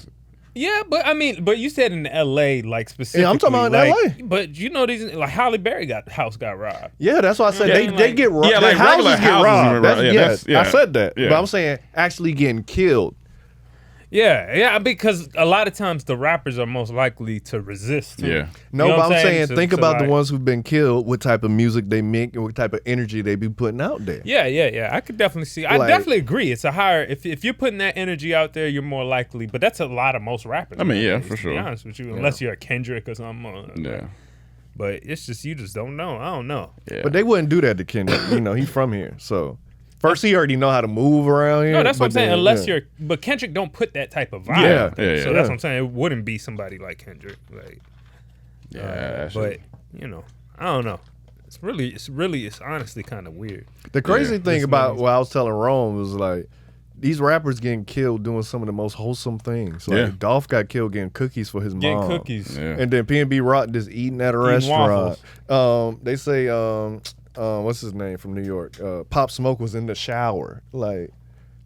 yeah, but you said in L.A. like specifically. Yeah, I'm talking about in like, LA. But these like Halle Berry house got robbed. Yeah, that's why I said Yeah, they like- get robbed. Yeah, Their like regular houses get houses robbed. get robbed. Yeah, I said that. yeah. But I'm saying actually getting killed. Yeah, because a lot of times the rappers are most likely to resist. Too. Yeah. No, You know but what I'm saying So- think so, about the like- ones who've been killed, what type of music they make and what type of energy they be putting out there. Yeah. I could definitely see. I Like- definitely agree. It's a higher if you're putting that energy out there, you're more likely. But that's a lot of most rappers. I mean, yeah, nowadays, for to sure. be honest with you, unless you're a Kendrick or something. Yeah. But it's just you just don't know. I don't know. Yeah. But they wouldn't do that to Kendrick. He's from here. So first he already know how to move around here. No, that's what I'm but saying. then, Unless yeah. but Kendrick don't put that type of vibe. Yeah, out there. yeah, So yeah. that's what I'm saying. It wouldn't be somebody like Kendrick. Like, Yeah. but I don't know. It's honestly kind of weird. The crazy thing This about man's- what I was telling Rome was like these rappers getting killed doing some of the most wholesome things. Like Yeah. Dolph got killed getting cookies for his Getting mom. cookies. Yeah. And then P&B Rock just eating at a Eating restaurant. They say what's his name from New York? Pop Smoke was in the shower. Like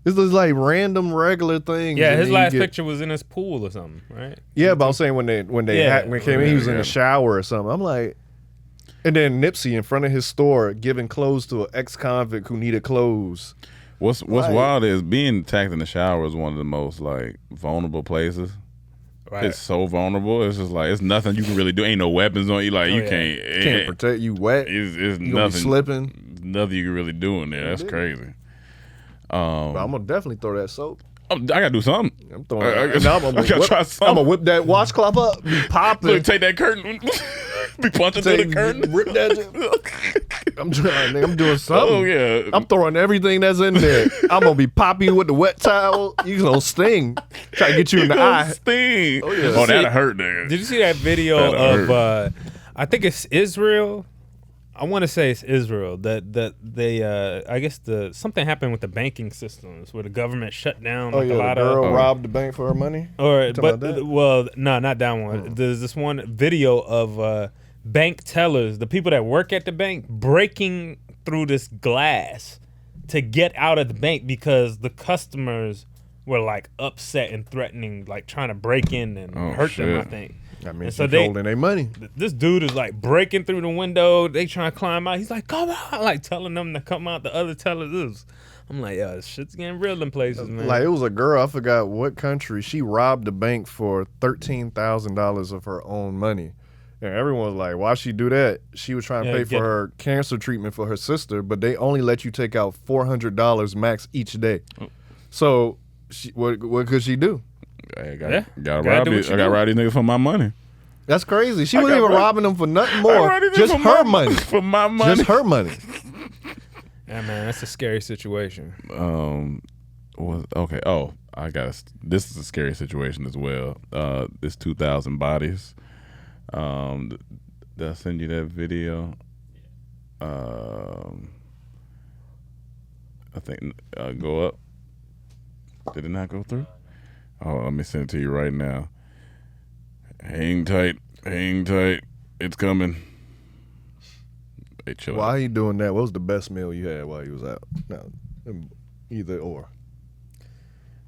this is like random regular things. Yeah, and his then you last get- picture was in his pool or something, right? Yeah, but I'm saying when they Yeah. when he came in, he was in Yeah. the shower or something. I'm like, and then Nipsey in front of his store giving clothes to an ex-convict who needed clothes. What's Like- wild is being attacked in the shower is one of the most like vulnerable places. Right. It's so vulnerable. It's just like it's nothing you can really do. Ain't no weapons on you. Like you Can't protect you wet. It's You gonna be nothing. slipping. Nothing you can really do in there. That's crazy. But I'm gonna definitely throw that soap. I gotta do something. I'm throwing. I I'm gotta try something. gonna whip that washcloth up, be popping. Look, take that curtain. Be punching through the curtain. Rip that. I'm trying. Nigga, I'm doing something. Oh yeah. I'm throwing everything that's in there. I'm gonna be popping you with the wet towel. You gonna sting. Try to get you in the eye. Sting. Oh, yeah. Oh, that'll hurt, nigga. Did you see that video of? I think it's Israel. I want to say it's Israel that they I guess something happened with the banking systems where the government shut down Oh like yeah, a lot the girl of robbed the bank for her money. or Talking but about that? well no, not that one. There's this one video of bank tellers, the people that work at the bank, breaking through this glass to get out of the bank because the customers were like upset and threatening, like trying to break in and hurt them, I think. I mean, And so so holding their money. This dude is like breaking through the window. They trying to climb out. He's like, come out, like telling them to come out. The other tellers is. I'm like, yo, shit's getting real in places, man. Like it was a girl, I forgot what country. She robbed the bank for $13,000 of her own money. And everyone was like, why she do that? She was trying to pay for her cancer treatment for her sister, but they only let you take out $400 max each day. So what could she do? I gotta rob these niggas for my money. That's crazy. She wasn't even robbing them for nothing more. Just her money. For my money. Just her money. Yeah, man, that's a scary situation. Okay. Oh, this is a scary situation as well. This 2,000 bodies. Did I send you that video? I think go up. Did it not go through? Oh, let me send it to you right now. Hang tight. It's coming. Hey, chill. Why are you doing that? What was the best meal you had while you was out? No, either or.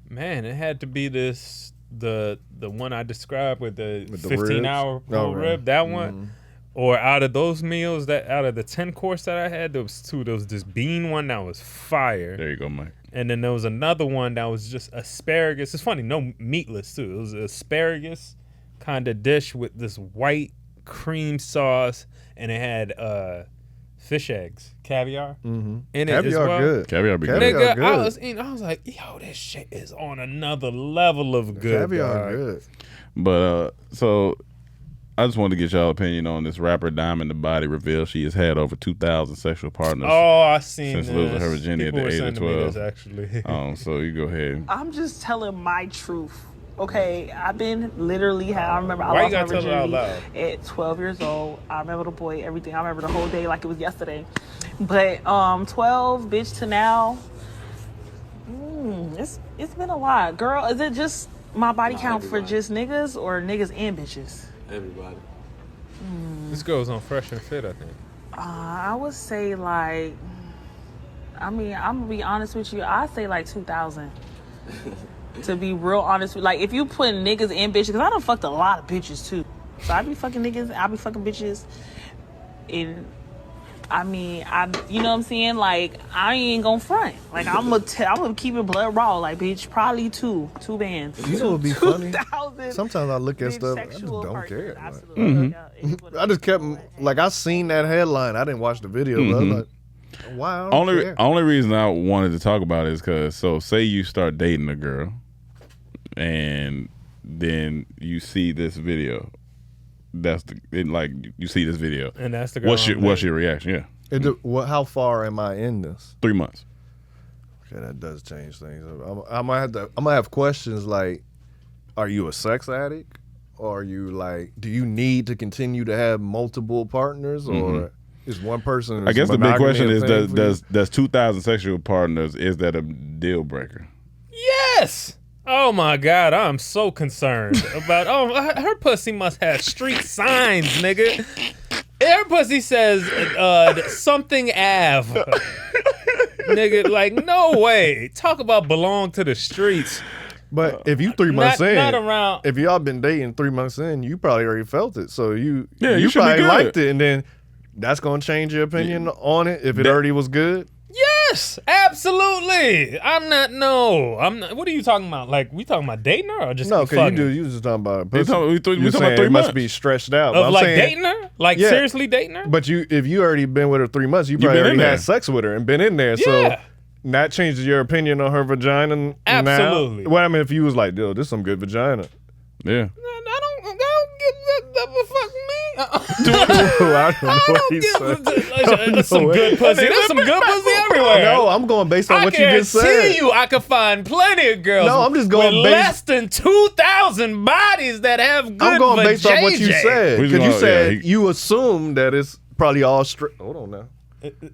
Man, it had to be the one I described with the 15-hour pulled rib. That one, or out of those meals, out of the 10 course that I had, there was two. There was this bean one that was fire. There you go, Mike. And then there was another one that was just asparagus. It's funny, no meatless too. It was an asparagus kind of dish with this white cream sauce, and it had fish eggs, caviar in it Caviar as well. good. Caviar be good. Nigga, good. I was like, yo, this shit is on another level of good. Caviar dog. good. But so I just wanted to get y'all opinion on this rapper Diamond the Body reveal she has had over 2,000 sexual partners. Oh, I seen since this. losing her virginity People at were the age of sending me 12. this, actually. So you go ahead. I'm just telling my truth. Okay, I've been literally. I remember I Why you lost my gotta tell it out virginity loud? at 12 years old. I remember the boy, everything. I remember the whole day like it was yesterday. But 12, bitch, to now, it's been a lot. Girl, is it just my body count for just niggas or niggas and bitches? Everybody. This girl's on Fresh and Fit, I think. I would say like, I mean, I'm gonna be honest with you. I say like 2,000. To be real honest with you. Like if you put niggas and bitches, because I done fucked a lot of bitches too. So I be fucking niggas, I be fucking bitches. And I mean, you know what I'm saying? Like I ain't gonna front. Like I'm gonna keep it blood raw. Like bitch, probably two bands. You know what would be funny? 2,000 Sometimes I look at stuff, I just sexual don't partners. care. Like, Absolutely. Yeah, it is what it I just is. kept like I seen that headline. I didn't watch the video, but I was like, why? I don't care. Only reason I wanted to talk about it is because say you start dating a girl, and then you see this video. You see this video, And that's the girl. what's your reaction? Yeah, How far am I in this? 3 months. Okay, that does change things. I'm gonna have questions like, are you a sex addict? Or are you like, do you need to continue to have multiple partners, or is one person? I guess the big question is monogamy a thing for you? does 2,000 sexual partners, is that a deal breaker? Yes. Oh my God, I'm so concerned about. Her pussy must have street signs, nigga. Her pussy says something Ave. Nigga, like no way. Talk about belong to the streets. But if you 3 months in, not around. if y'all been dating 3 months in, you probably already felt it. So you should be probably good. liked it, and then that's gonna change your opinion on it if it already was good. Yes, absolutely. I'm not. What are you talking about? Like, we talking about dating her or just No, fucking? because you was just talking about We pussy. talking You about saying 3 it months. must be stretched out. Of I'm like saying, dating her? Like Yeah. seriously dating her? But if you already been with her 3 months, you been probably in already there. had sex with her and been in there. So Yeah. that changes your opinion on her vagina. Absolutely. Now. Well, I mean, if you was like, "Dude, this is some good vagina." Yeah. I don't get that fuck me. I don't know what he said. That's some good pussy. There's some good pussy everywhere. No, I'm going based on what you just said. I guarantee you I could find plenty of girls No, I'm just going with based- less than 2,000 bodies that have good I'm going based on what you vajayjay. said. We Because you just said gonna- you assume that it's probably all straight. Hold on now.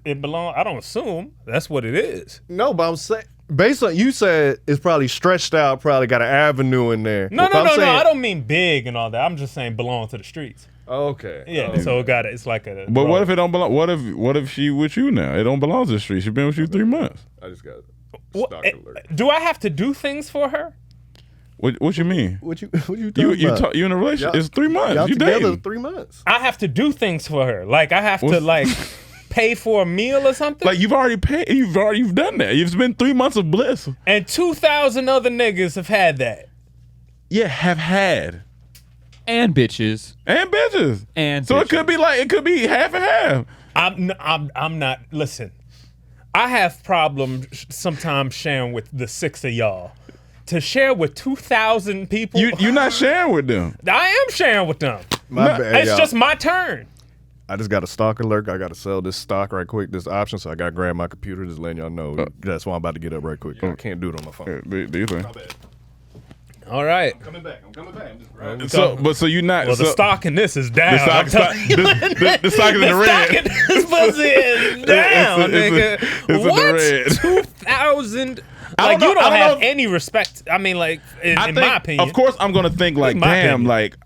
It belong. I don't assume. That's what it is. No, but I'm saying, based on you said it's probably stretched out, probably got an avenue in there. No. If I'm saying- I don't mean big and all that. I'm just saying belong to the streets. Okay. Yeah. So it's like a. But what if it don't belong? What if she with you now? It don't belong to the street. She been with you 3 months. I just got What- stock alert. do I have to do things for her? What you mean? What you talking about? You in a relationship? Y'all- It's 3 months. Y'all You together dating. 3 months. I have to do things for her. Like I have to like pay for a meal or something. Like you've already paid. You've done that. It's been 3 months of bliss. And 2,000 other niggas have had that. Yeah, have had. And bitches. And bitches. And so it bitches. could be half and half. I'm not. Listen, I have problems sometimes sharing with the 6 of y'all. To share with 2,000 people, You're not sharing with them. I am sharing with them. My bad, It's y'all. just my turn. I just got a stock alert. I got to sell this stock right quick, this option. So I got to grab my computer. Just letting y'all know. That's why I'm about to get up right quick. I can't do it on my phone. Do you think? All right. I'm coming back. I'm just grabbing. So you're not. Well, the so, stock in this is down. The stock is in the red. stock in this pussy is down, nigga. It's in the What? red. 2,000. I Like don't you know- don't I don't have know if- any respect. I mean, like in I think, my opinion. Of course, I'm gonna think like, my damn, opinion. like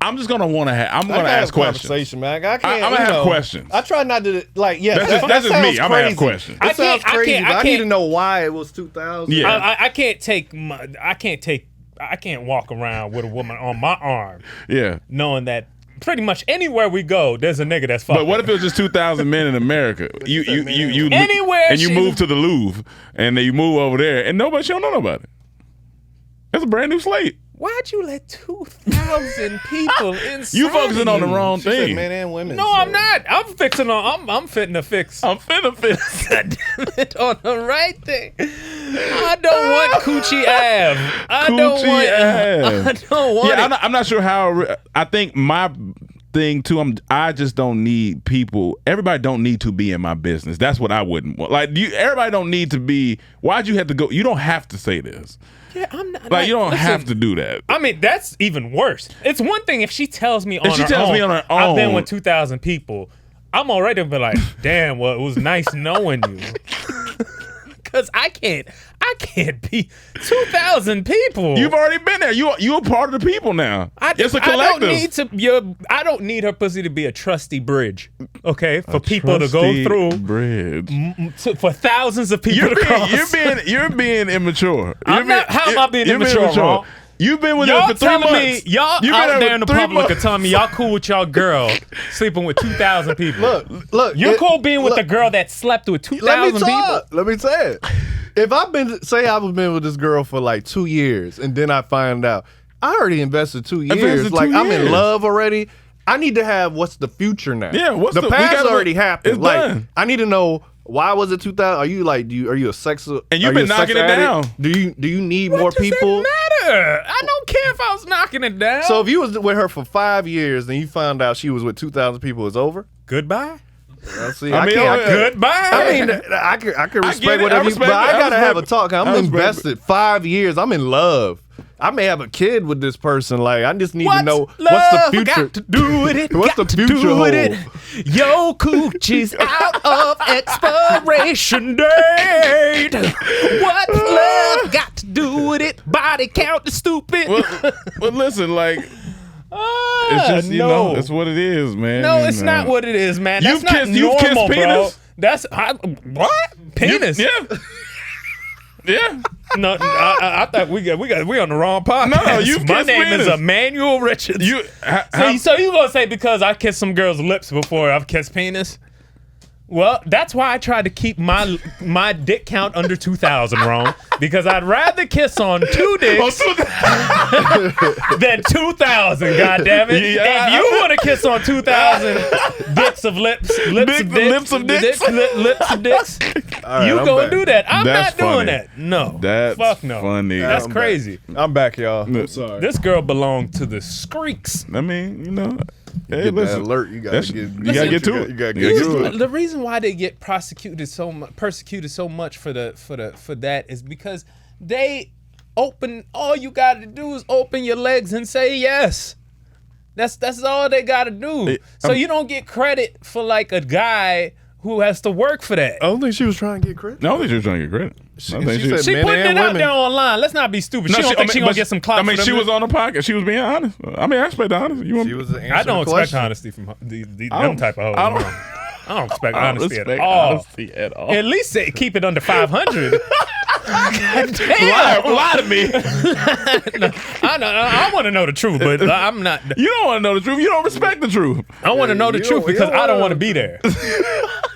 I'm just gonna want to have. I'm gonna ask questions. Conversation, man. I can't. I'm gonna you have know, questions. I try not to like. Yeah, That's just me. sounds I'm gonna have crazy. questions. It I sounds can't- I crazy. can't- but I I need to can't- know why it was 2,000. Yeah. I can't walk around with a woman on my arm Yeah. knowing that pretty much anywhere we go, there's a nigga that's fucking. But what if it was just 2,000 men in America? You Anywhere and you she- move to the Louvre and then you move over there and she don't know nobody. That's a brand new slate. Why'd you let 2,000 people inside? You focusing on the wrong She said thing. men and women. No, so- I'm not. I'm fixing on. I'm fitting to fix. I'm finna fix. God damn it, on the right thing. I don't want coochie Ave. I don't Coochie want. Ave. I don't want Yeah, it. I'm not sure how. I think my thing too. I just don't need people. Everybody don't need to be in my business. That's what I wouldn't want. Like everybody don't need to be. Why'd you have to go? You don't have to say this. Yeah, I'm not. Like you don't listen, have to do that. I mean, that's even worse. It's one thing if she tells me on If she her tells own, me on her I've been own. with 2,000 people. I'm already gonna be like, damn, well, it was nice knowing you. Cause I can't be 2,000 people. You've already been there. You're a part of the people now. It's a I collective. I don't need her pussy to be a trusty bridge, okay, for people to go Trusty through, bridge. for thousands of people to cross. You're being immature. I'm not- how am I being you're immature, Ron? You've been with her Y'all for 3 telling me, months. y'all You've been out there with in the 3 public are months. telling me y'all cool with y'all girl sleeping with 2,000 people. Look. You're cool being with the girl that slept with 2,000 people. Let me say it. If I've been with this girl for like 2 years and then I find out I already invested 2 years, Invested like 2 I'm in years. love already. I need to have what's the future now. Yeah, what's the we past gotta- already happened. it's Like done. I need to know why was it 2,000? Are you like are you a sex And are you've you been a sex knocking it addict? down. Do you need What more does people? that matter? I don't care if I was knocking it down. So if you was with her for 5 years and you found out she was with 2,000 people, it's over. goodbye. Well, see, I mean, Goodbye. I mean, I can I get respect it. I whatever you, respect but I it. I gotta have a respect talk. it. I'm I respect invested 5 years. I'm in love. I may have a kid with this person. Like, I just need to What's know what's the love future. got to do with it? What's Got the to future do with hold? it? Yo, coochie's out of expiration date. What love got to do with it? Body count is stupid. But listen, like it's just you no. know, it's what it is, man. No, You it's know. not what it is, man. That's You've not kissed- you've kissed normal, bro. penis? That's what penis. Yeah. Yeah. No, I thought we on the wrong podcast. No, you've My kissed name is penis. Emmanuel Richards. You So you gonna say because I kissed some girls' lips before I've kissed penis? Well, that's why I tried to keep my dick count under 2,000, Rome, because I'd rather kiss on 2 dicks than 2,000. God damn it! Yeah. If you want to kiss on 2,000 dicks of lips of dicks, lips of dicks, right, you I'm go back. and do that. I'm That's not doing funny. that. No, That's fuck no. funny. That's I'm crazy. I'm back, y'all. I'm sorry. This girl belonged to the Screeks. I mean, you know. Hey, Get that listen. alert. You gotta get. You gotta get to it. You gotta You get gotta to get it. The reason why they get persecuted so much for that is because they open. All you got to do is open your legs and say yes. That's all they got to do. So you don't get credit for like a guy who has to work for that. I don't think she was trying to get credit. I don't think she was trying to get credit. I think she said She men putting and it out women. there online. Let's not be stupid. She don't think she gonna get some clout. I mean, for she them. was on the podcast. She was being honest. I mean, I expect the honesty. You want She was I don't expect question. honesty from I them don't- type of hoes. I don't- I don't expect I don't honesty respect at all. honesty at all. At least keep it under 500. God damn. Lie to me. I want to know the truth, but I'm not. You don't want to know the truth. You don't respect the truth. I want to know the you truth don't- you because don't I don't wanna- want to be there.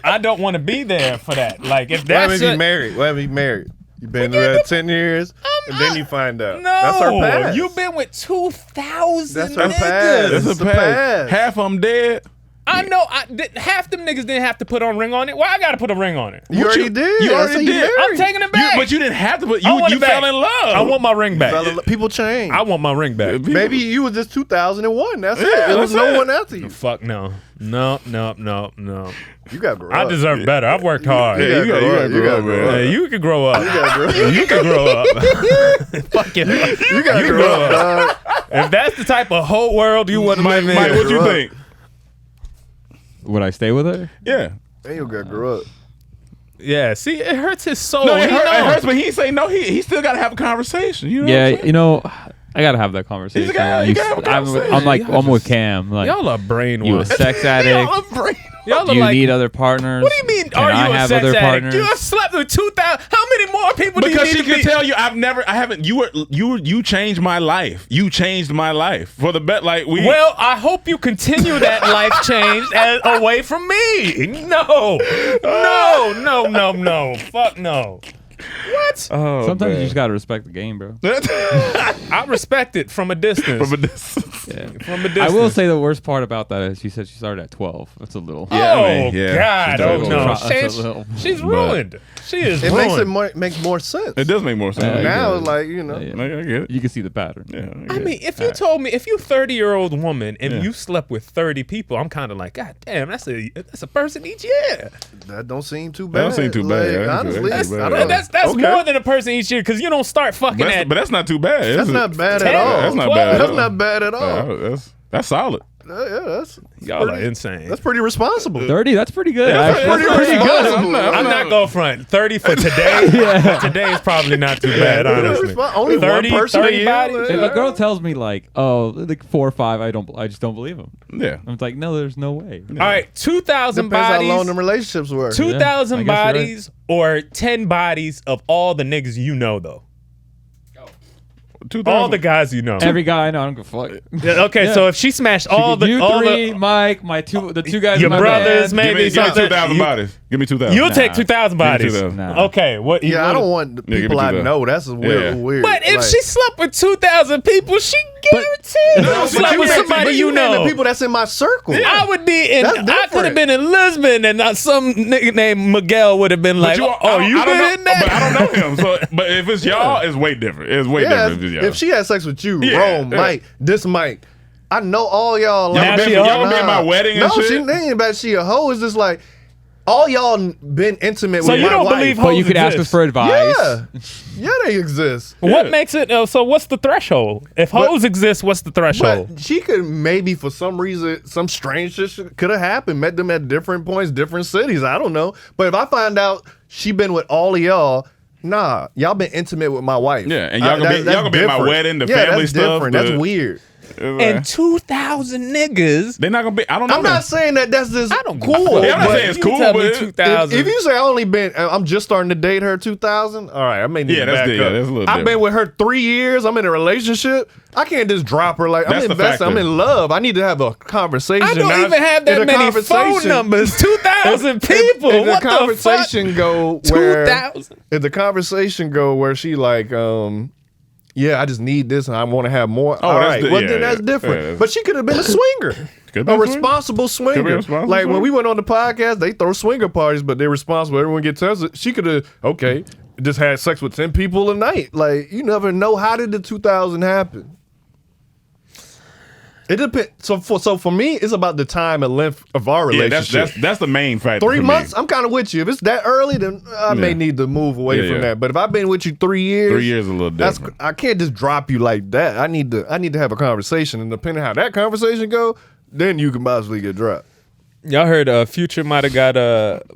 I don't want to be there for that. Like if What that's if you it- married? What if you married? You been through that 10 years, and then you find out. no, That's her past. you've been with 2,000 That's her niggas. past. That's It's a the pass. past. Half of them dead. I know. Half them niggas didn't have to put a ring on it. Why I got to put a ring on it? You What already you- did. you That's already how you did. married. I'm taking it back. But you didn't have to. But I want you it back. fell in love. I want my ring back. People change. I want my ring back. Maybe you was just 2001. That's it. Yeah, There was that's no it. one after you. Fuck no. No. You got to grow I up. deserve better. I've worked hard. Yeah, you gotta grow up, man. Hey, you can grow up. You got to grow up. You can grow up. Fuck it. You got to grow up, dog. If that's the type of whole world you want to live in, Mike, what you grow up. think? Would I stay with her? Yeah. Then you got to grow up. yeah. See, it hurts his soul. No, He it knows. hurts, but he say no. He still got to have a conversation. You know what I'm Yeah, saying? you know, I gotta have that conversation. You gotta have a conversation. I'm like, Y'all I'm with Cam. Like, Y'all are you a brainwashed. sex addict? Y'all Do are you like. need other partners? What do you mean? Can Are I you a have sex other addict? partners? You have slept with 2,000. How many more people do you Because need she to can be? tell you, I haven't. You changed my life. You changed my life for the bet. Like we. Well, I hope you continue that life change away from me. No. Fuck no. What? Oh, Sometimes man. you just gotta respect the game, bro. I respect it from a distance. From a distance. Yeah. From a distance. I will say the worst part about that is she said she started at 12. That's a little. Yeah, Oh, I mean, yeah. God. She's Oh, totally no. wrong. That's a little- She's ruined. She is It ruined. makes more sense. It does make more sense. Yeah, Now yeah. it's like, you know. Yeah. Like, I get it. You can see the pattern. Yeah, I mean, if you told me, if you 30-year-old woman and Yeah. you slept with 30 people, I'm kind of like, God damn, that's a person each year. That don't seem too That bad. don't seem too bad. Yeah, that's honestly, good. That's I bad. don't- That's okay. more than a person each year because you don't start fucking at. But that's not too bad. That's not bad at 10, all. That's not bad. At That's all. not bad at all. That's solid. Yeah, that's Y'all are pretty- insane. That's pretty responsible. 30, that's pretty good. That's actually. pretty good. I'm not going front. 30 for today. Today is probably not too bad, honestly. Only 30, one person 30 a year. bodies? If a girl tells me like, oh, like 4 or 5, I just don't believe them. Yeah. I'm like, no, there's no way. All right, 2,000 Depends how long bodies. the relationships were. 2,000 I guess you're right. bodies or 10 bodies of all the niggas you know, though. 2000. All the guys you know. Every guy I know, I don't give a fuck. Yeah, okay, Yeah. so if she smashed all the you all three, the Mike, the two guys, your in my brothers, band. maybe Give me something. 2,000 bodies. Give me 2,000. You'll take Nah. 2,000 Give me bodies. 2,000. Nah. Okay, what? you Yeah, I wanna- don't want the Yeah, give me people I 2,000. know. That's weird. Yeah. Weird. But if Like- she slept with 2,000 people, she guaranteed No, slept but with you somebody but you name know. the people that's in my circle. I would be in. That's I could have different. been in Lisbon, and some nigga named Miguel would have been like, But "Oh, you I don't been know, in there?" But I don't know him. So, but if it's y'all, it's way different. It's way Yeah, different if it's y'all. if she had sex with you, Yeah, Rome, yeah. Mike, this Mike, I know all y'all. Y'all Like, been- she a y'all hoe? been at my wedding and no, shit? she ain't about she a hoe. It's just like all y'all been intimate So with you my don't wife. believe But you hoes could ask us exist? for advice. Yeah, they exist. What makes it? So what's the threshold? If hoes exist, what's the threshold? But she could maybe for some reason, some strange shit could have happened. Met them at different points, different cities. I don't know. But if I find out she been with all of y'all, nah, y'all been intimate with my wife. Yeah, and y'all gonna be at my wedding, the family that's stuff, different. the- That's weird. and 2,000 niggas. They're not gonna be. I don't know. I'm not saying that that's just I don't cool. Yeah, I'm not saying it's cool, but 2,000. If you say I'm just starting to date her 2,000, all right, I may need to that's back good. up. Yeah, that's a little I've been different. with her 3 years. I'm in a relationship. I can't just drop her like That's I'm the invested. I'm factor. in love. I need to have a conversation. I don't Now, even have in that the many phone conversation- numbers. 2,000 people. If What the the conversation fuck? go where 2,000. if the conversation go where she like yeah, I just need this and I want to have more. All that's right, the- well yeah, then that's yeah. different. Yeah. But she could have been a swinger. Could be A a swinger. responsible swinger. responsible Like when swinger. we went on the podcast, they throw swinger parties, but they're responsible. Everyone gets tested. She could have just had sex with 10 people a night. Like you never know, how did the 2,000 happen? It depends. So for me, it's about the time and length of our Yeah, relationship. that's the main factor. 3 for me. months, I'm kind of with you. If it's that early, then I may need to move away Yeah, from yeah. that. But if I've been with you 3 years, 3 years is a little different. I can't just drop you like that. I need to have a conversation, and depending how that conversation go, then you can possibly get dropped. Y'all heard Future might have got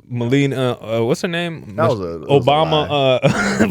Melina, what's her name? That was a Obama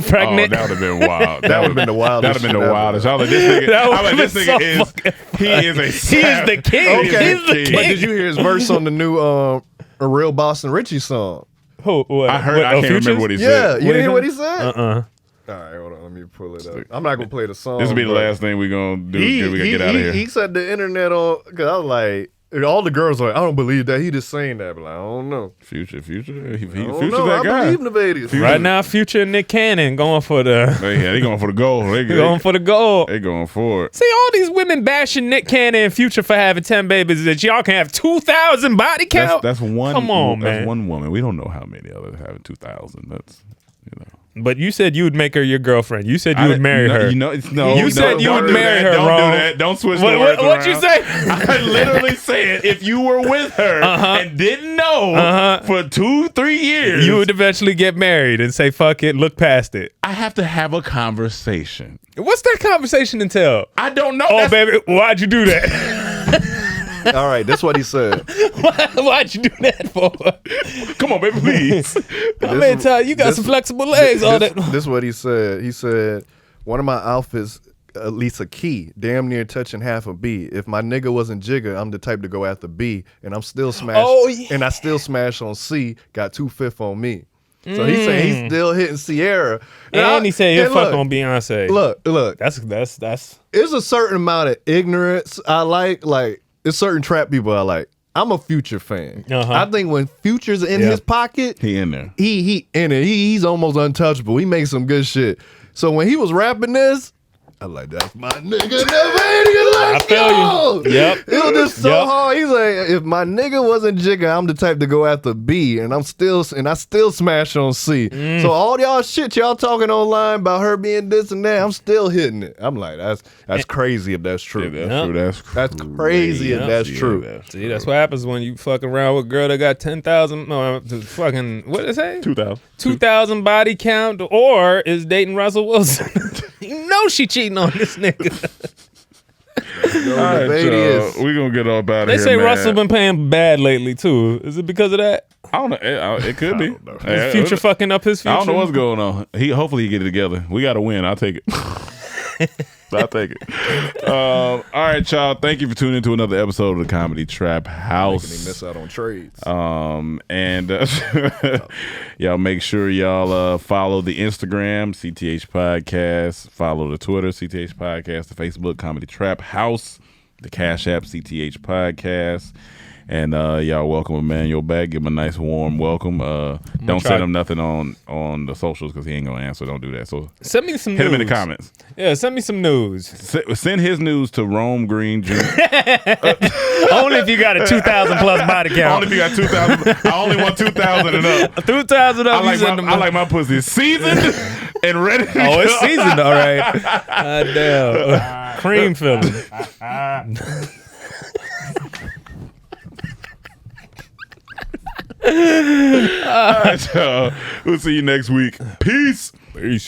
pregnant. Oh, that would have been wild. That would've been the wildest That would have been shit the ever. wildest. I was like, this nigga, That I was would've like, this been nigga so is fucking he is a He is the king. Okay. He's the king. But did you hear his verse on the new A Real Boston Richie song? Who, what, I heard. I can't remember what he Yeah, said. you didn't hear what he said? Uh-uh. All right, hold on, let me pull it up. I'm not gonna play the song. This will be the but last thing we gonna do. He, we gotta get out of here. He said the internet on because I was like, all the girls were like, I don't believe that. He just saying that, but like, I don't know. Future. I Future's don't know. that I guy. believe in the ladies. Right now, Future and Nick Cannon going for the They going for the goal. They going for the goal. They going for it. See all these women bashing Nick Cannon and Future for having 10 babies that y'all can have 2,000 body count. That's one. Come on, that's man. one woman. We don't know how many others have 2,000. That's But you said you would make her your girlfriend. You said you I would didn't- marry no, her. You know, it's no. You no, said you don't would do marry that. her, Don't Ron. do that. Don't switch the What words what you around. say? I literally said if you were with her and didn't know for 2-3 years, You would eventually get married and say, fuck it, look past it. I have to have a conversation. What's that conversation entail? I don't know. Oh, That's- baby, why'd you do that? All right, that's what he said. Why'd you do that for? Come on, baby, please. I mean, Ty, you got some flexible legs. All that. This is what he said. He said, one of my outfits, at least a key, damn near touching half a B. If my nigga wasn't Jigga, I'm the type to go after B, and I'm still smashed. Oh, yeah. And I still smash on C. Got 2/5 on me. So he's saying he's still hitting Sierra. And he said he'll and fuck look, on Beyonce. Look. That's. There's a certain amount of ignorance I like. Like, there's certain trap people I like. I'm a Future fan. I think when Future's in his pocket, He in there. he in it. He's almost untouchable. He makes some good shit. So when he was rapping this, I'm like, that's my nigga. Let's go. Yep. It was just so Yep. hard. He's like, if my nigga wasn't Jigga, I'm the type to go after B, and I still smash on C. So all y'all shit y'all talking online about her being this and that, I'm still hitting it. I'm like, that's crazy if that's true. That's true. That's crazy if that's true. See, that's what happens when you fuck around with a girl that got 10,000. Fucking what did it say? 2,000. 2,000 body count, or is dating Russell Wilson? You know she cheating on this nigga. All right, lady so we gonna get up out of They here. say man. Russell been paying bad lately too. Is it because of that? I don't know. It could be. His future fucking up his future. I don't know what's going on. Hopefully he get it together. We got to win. I'll take it. I'll take it. All right, y'all. Thank you for tuning into another episode of the Comedy Trap House. They miss out on trades. And y'all make sure y'all follow the Instagram CTH Podcast, follow the Twitter CTH Podcast, the Facebook Comedy Trap House, the Cash App CTH Podcast. And y'all welcome Emmanuel back. Give him a nice warm welcome. Don't send him nothing on the socials because he ain't gonna answer. Don't do that. So send me some hit news. him in the comments. Yeah, send me some news. Send his news to Rome Green Jr. Only if you got a 2,000 plus body count. Only if you got 2,000. I only want 2,000 and up. 2,000 up. I like my pussy seasoned and ready to Oh, go. it's seasoned, all right. Damn. Cream filling. All right, y'all. We'll see you next week. Peace. Peace.